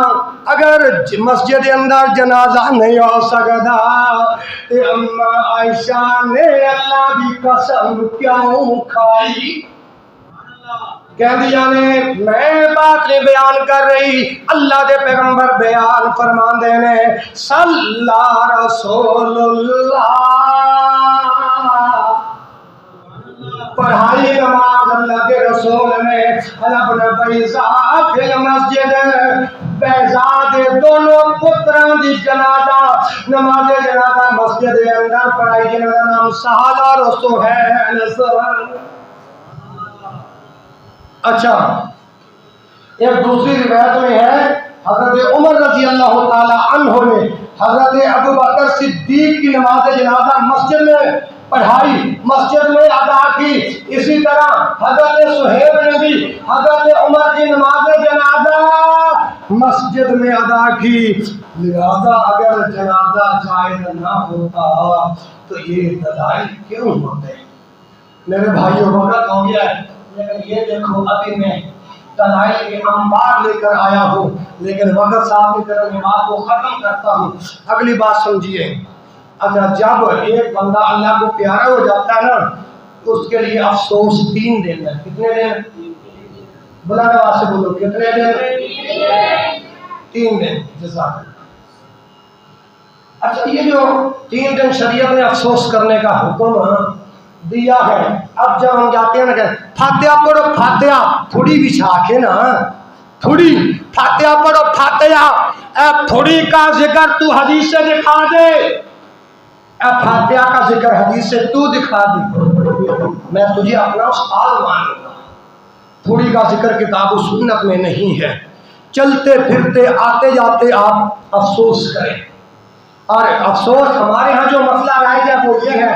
اگر مسجد اندر جنازہ نہیں ہو سکتا تو اما عائشہ نے اللہ کی قسم کیوں کھائی؟ کہندیاں نے میں بات نہیں بیان کر رہی، اللہ دے پیغمبر بیان فرماندے نے صلی رسول اللہ پڑھائی نماز اللہ کے رسول نے ابن بیضاء فی المسجد. بیضاء دے دونوں پتران دی جنازہ نماز جنازہ مسجد دے اندر پڑھائی جنہاں دا نام سہل اور سہیل. اچھا ایک دوسری روایت میں ہے حضرت عمر رضی اللہ تعالی عنہ نے حضرت ابو بکر صدیق کی نماز جنازہ مسجد میں پڑھائی، مسجد میں ادا کی. اسی طرح حضرت صہیب نے بھی حضرت عمر کی نماز جنازہ مسجد میں ادا کی. لہذا اگر جنازہ جائز نہ ہوتا تو یہ دلائل کیوں ہوتے؟ میرے بھائیوں وقت ہو گیا ہے، لیکن یہ دیکھو ابھی میں دلائل کے انبار لے کر آیا ہوں، لیکن وقت صاحب کی طرف بات کو ختم کرتا ہوں. اگلی بات سمجھیے. اچھا، جب ایک بندہ اللہ کو پیارا ہو جاتا ہے نا، اس کے لیے افسوس 3 دن ہے. کتنے دن؟ بلانے واسطے بولو، کتنے دن؟ 3 دن. جزاک اللہ. اچھا، یہ جو 3 دن شریعت نے افسوس کرنے کا حکم دیا ہے، اب جب ہم جاتے ہیں نا کہ فاتحہ پڑھو، فاتحہ تھوڑی بچھا کے نا، تھوڑی فاتحہ پڑھو، فاتحہ اے تھوڑی کا ذکر تو حدیث سے دکھا دے، اے فاتحہ کا ذکر حدیث سے تو دکھا دے، میں تجھے اپنا استاد مانوں گا. تھوڑی کا ذکر کتاب و سنت میں نہیں ہے. چلتے پھرتے آتے جاتے آپ افسوس کریں. اور افسوس ہمارے ہاں جو مسئلہ رائج ہے وہ یہ ہے،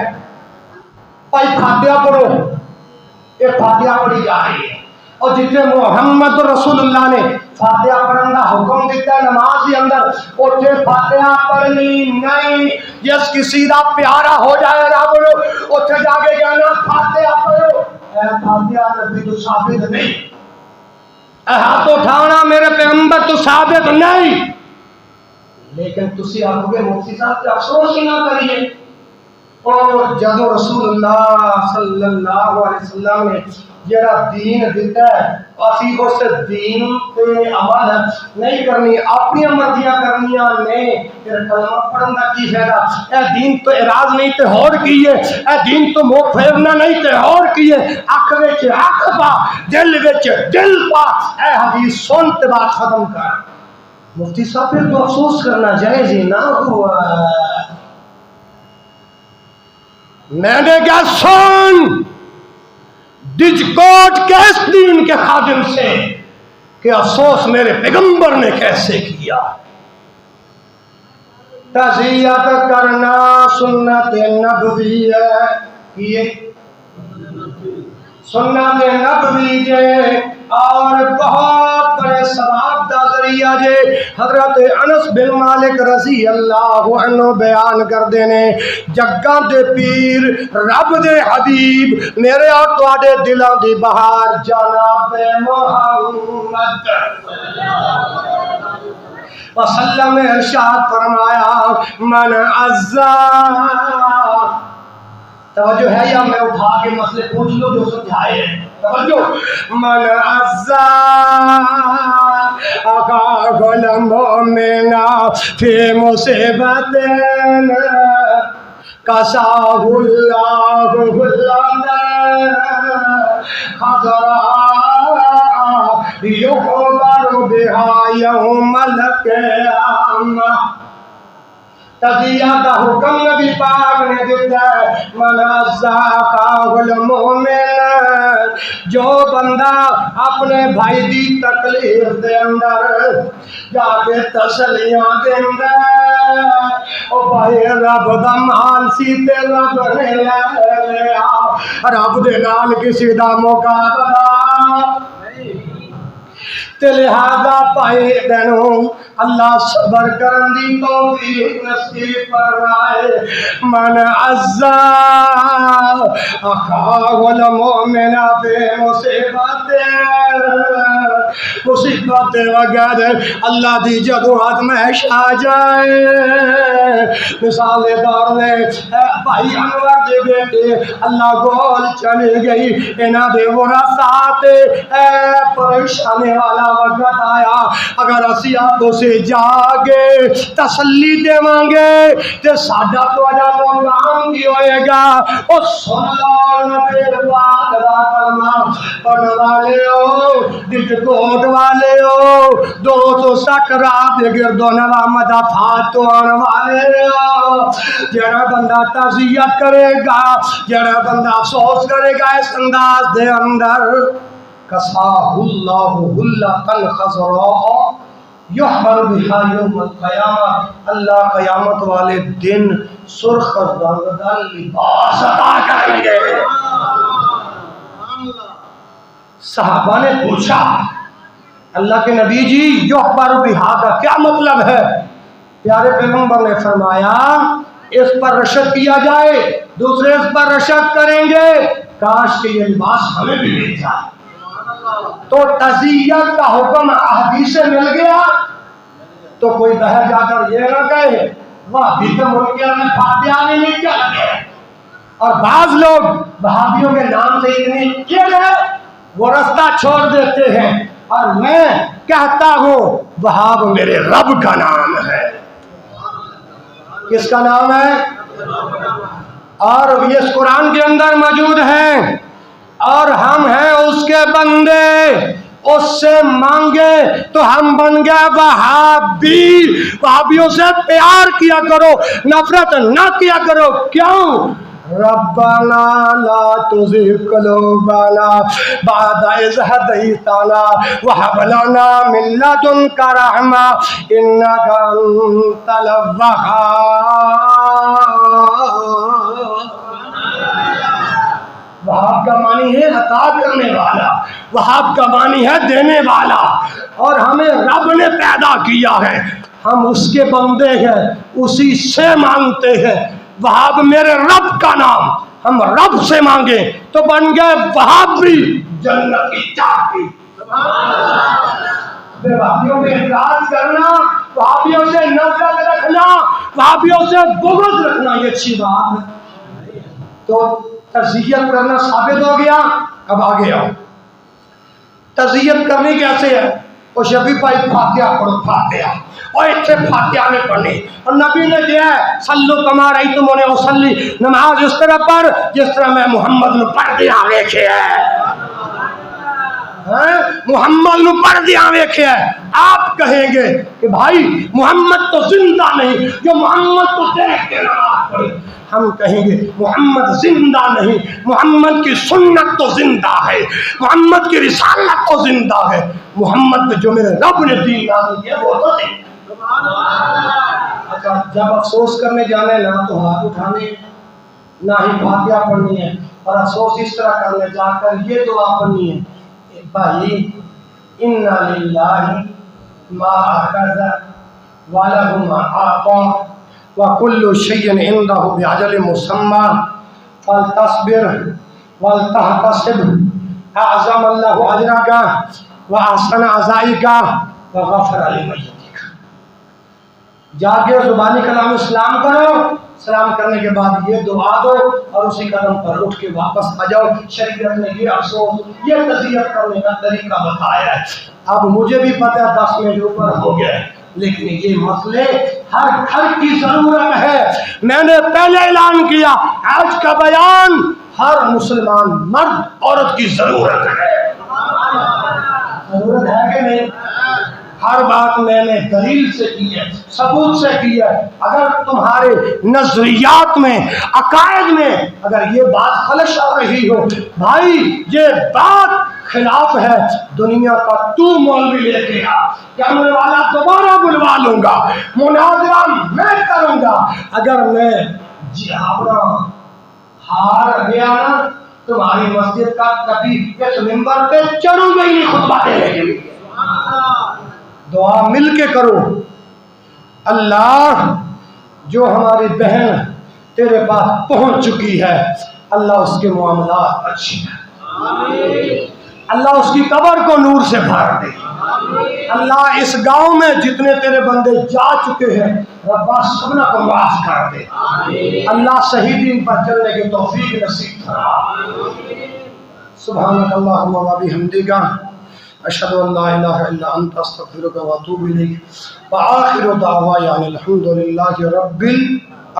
بھائی فاتحہ پڑھو، یہ فاتحہ پڑھی جا رہی ہے، اور جتنے محمد رسول اللہ نے فاتحہ پڑھنے کا حکم دیتا ہے نماز کے اندر، اتنے فاتحہ پڑھنی نہیں. جس کسی کا پیارا ہو جائے گا بولو اتنے جا کے کہنا فاتحہ پڑھو. اے فاتحہ نبی تو ثابت نہیں، اے ہاتھ اٹھانا میرے پیغمبر تو ثابت نہیں. لیکن تسی آگے مفتی صاحب سے افسوس ہی نہ کریے. اور جدو رسول اللہ صلی اللہ علیہ وسلم نے جڑا دین دیتا ہے، اسی اس دین پہ عمل نہیں کرنی، اپنی مرضیاں کرنیاں نہیں، پھر کلمہ پڑھن کا کی فائدہ؟ اے دین تو اعراض نہیں تے ہور کیے، اے دین تو منہ پھیرنا نہیں تے ہور کیے. اکھ وچ اکھ پا، دل وچ دل پا. اے حدیث سن تے بات ختم کر. مفتی صاحب پھر تو افسوس کرنا جائز ہی نہ ہوا. میں نے کہا سن ڈجکوٹ کیس دین کے خادم سے کہ افسوس میرے پیغمبر نے کیسے کیا. تعزیت کرنا سنت نبوی ہے، یہ سنت نبوی جے اور بہت بڑے ثواب دا ذریعہ جے. حضرت انس بن مالک رضی اللہ عنہ بیان کر دینے، جگاں دے پیر رب دے حبیب میرے اور تواڈے دلاں دی بہار جناب محمد وسلم نے ارشاد فرمایا من عزا. توجہ ہے یا میں اٹھا کے مسئلے پوچھ لو جو سمجھائے ہیں؟ توجہ. من عزا اخاہ المؤمن فی مصیبت کساہ اللہ الذی خضراء یخبر بها یوم القیامہ. تزیہ کا حکم نبی پاک نے دیتا ہے. من عزا اخاہ المؤمن، جو بندہ اپنے بھائی دی تکلیف دے اندر جا کے تسلیاں دیندا ہے، او بھائی رب دا مان سی تے رب نے لے لیا، رب دے نال کسی دا مقابلہ تے لہذا پائے دنوں اللہ صبر کرن دی توفیق نصیب فرمائے. من عزا اخاہ المؤمن فی مصیبت، مصیبت وغیرہ اللہ دی جدو آزمائش آ جائے. مثال دور میں بھائی انور دے بیٹے اللہ گول چلے گئی، انہاں دے ورثات پریشانی والا وقت آیا، اگر اسی آتوں سے جاگے تسلی دے مانگے تو ساڈا تواڈا مقام کی ہوئے گا. او سن لو نبی پاک دا کلمہ پڑھن والے ہو، دل کوٹ والے ہو، دو تو سکرات دے گردوں نوا مدافعات تو آن والے ہو. جڑا بندہ تعزیت کرے گا، جڑا بندہ افسوس کرے گا اس انداز دے اندر، کساہ اللہ اللہ خضراء یحمر بہا یوم القیامہ، اللہ قیامت والے دن سرخ اور رنگدار لباس عطا کریں گے۔ صحابہ نے پوچھا اللہ کے نبی جی یحمر بہا کا کیا مطلب ہے؟ پیارے پیغمبر نے فرمایا اس پر رشک کیا جائے، دوسرے اس پر رشک کریں گے، کاش کہ یہ لباس ہمیں بھی مل جائے۔ تو تزیت کا حکم احادیث سے مل گیا تو کوئی باہر جا کر یہ نہ کہے وہابی تو ملکیہ میں فاتحہ میں نہیں چلتے، اور بعض لوگ وہابیوں کے نام سے اتنی کیڑے وہ رستہ چھوڑ دیتے ہیں، اور میں کہتا ہوں وہاب میرے رب کا نام ہے۔ کس کا نام ہے؟ اور یہ اس قرآن کے اندر موجود ہے، اور ہم ہیں اس کے بندے، اس سے مانگے تو ہم بن گئے وہابی۔ وہابیوں سے پیار کیا کرو، نفرت نہ کیا کرو۔ کیوں؟ ربنا لا تزغ قلوبنا بعد إذ هديتنا وهب لنا من لدنك رحمة إنك أنت الوهاب۔ وہاب کا معنی ہے عطا کرنے والا، وہاب کا معنی ہے دینے والا، اور ہمیں رب نے پیدا کیا ہے، ہم اس کے بندے ہیں، اسی سے مانگتے ہیں۔ وہاب میرے رب کا نام، ہم رب سے مانگیں تو بن گئے وہاب بھی جنت کی چابی۔ وہابیوں میں اعتراض کرنا، وہابیوں سے نفرت رکھنا، وہابیوں سے بغض رکھنا یہ اچھی بات ہے؟ تو تزیت کرنا ثابت ہو گیا۔ اب آگے آؤ، تزیت کرنی کیسے ہے؟ اور شفیع بھائی فاتحہ پڑھو، فاتحہ، اور اتنے فاتحہ نے پڑھنی، اور نبی نے دیا ہے صلو کما رأیتمونی اصلی، نماز اس طرح پڑھ جس طرح میں محمد نے پڑھ دیا ویکھے ہے، محمد نے پڑھ دیا ویکھے ہے۔ آپ کہیں گے کہ بھائی محمد تو زندہ نہیں جو محمد کو دیکھ کے نماز پڑھے، ہم کہیں گے محمد زندہ نہیں، محمد کی سنت تو زندہ ہے، محمد کی رسالت تو زندہ ہے، محمد پہ جو میرے رب نے دین نازل کیا وہ تو زندہ۔ اچھا، جب افسوس کرنے جانے نہ تو ہاتھ اٹھانے نہ ہی فاتحہ پڑھنی ہے، اور افسوس اس طرح کرنے جا کر یہ دعا پڑھنی ہے بھائی اِنَّ لِلَّهِ مَا أَخَذَ وَلَهُ مَا أَعْطَىٰ وَكُلُّ شَيْءٍ عِندَهُ بِأَجَلٍ مُّسَمًّى فَلْتَصْبِرْ وَلْتَحْتَسِبْ أَعْظَمَ اللَّهُ أَجْرَكَ وَأَحْسَنَ عَزَائِكَ وَغَفَرَ لِمَيِّتِكَ۔ جا کے زبانی کلام اسلام کرو، سلام کرنے کے بعد یہ دعا دو، اور اسی قدم پر اٹھ کے واپس آ جاؤ۔ شریعت نے یہ افسوس، یہ تزیت کرنے کا طریقہ بتایا ہے۔ اب مجھے بھی پتہ ہے 10 منٹ اوپر ہو گیا ہے، لیکن یہ مسئلے ہر گھر کی ضرورت ہے۔ میں نے پہلے اعلان کیا آج کا بیان ہر مسلمان مرد عورت کی ضرورت ہے۔ ضرورت ہے کہ نہیں؟ ہر بات میں نے دلیل سے کی ہے، ثبوت سے کی ہے۔ اگر تمہارے نظریات میں، عقائد میں اگر یہ بات خلش آ رہی ہو، بھائی یہ بات خلاف ہے، دنیا کا تو مولوی لے کے آ، کیمرے والا دوبارہ بلوا لوں گا، مناظرہ میں کروں گا۔ اگر میں اپنا ہار گیا نا تمہاری مسجد کا کبھی اس منبر پہ چڑھوں گا ہی نہیں خطبہ دینے کے لیے۔ دعا مل کے کرو، اللہ جو ہماری بہن تیرے پاس پہنچ چکی ہے اللہ اس کے معاملات اچھے ہیں، اللہ اس کی قبر کو نور سے بھر دے، اللہ اس گاؤں میں جتنے تیرے بندے جا چکے ہیں ربا سبنا کو معاف کر دے، اللہ صحیح دین پر چلنے کی توفیق نصیب فرما۔ سبحانک اللہم و بحمدک اشہد ان لا الہ الا انت استغفرک و اتوب الیک، وآخر دعوانا الحمد للہ رب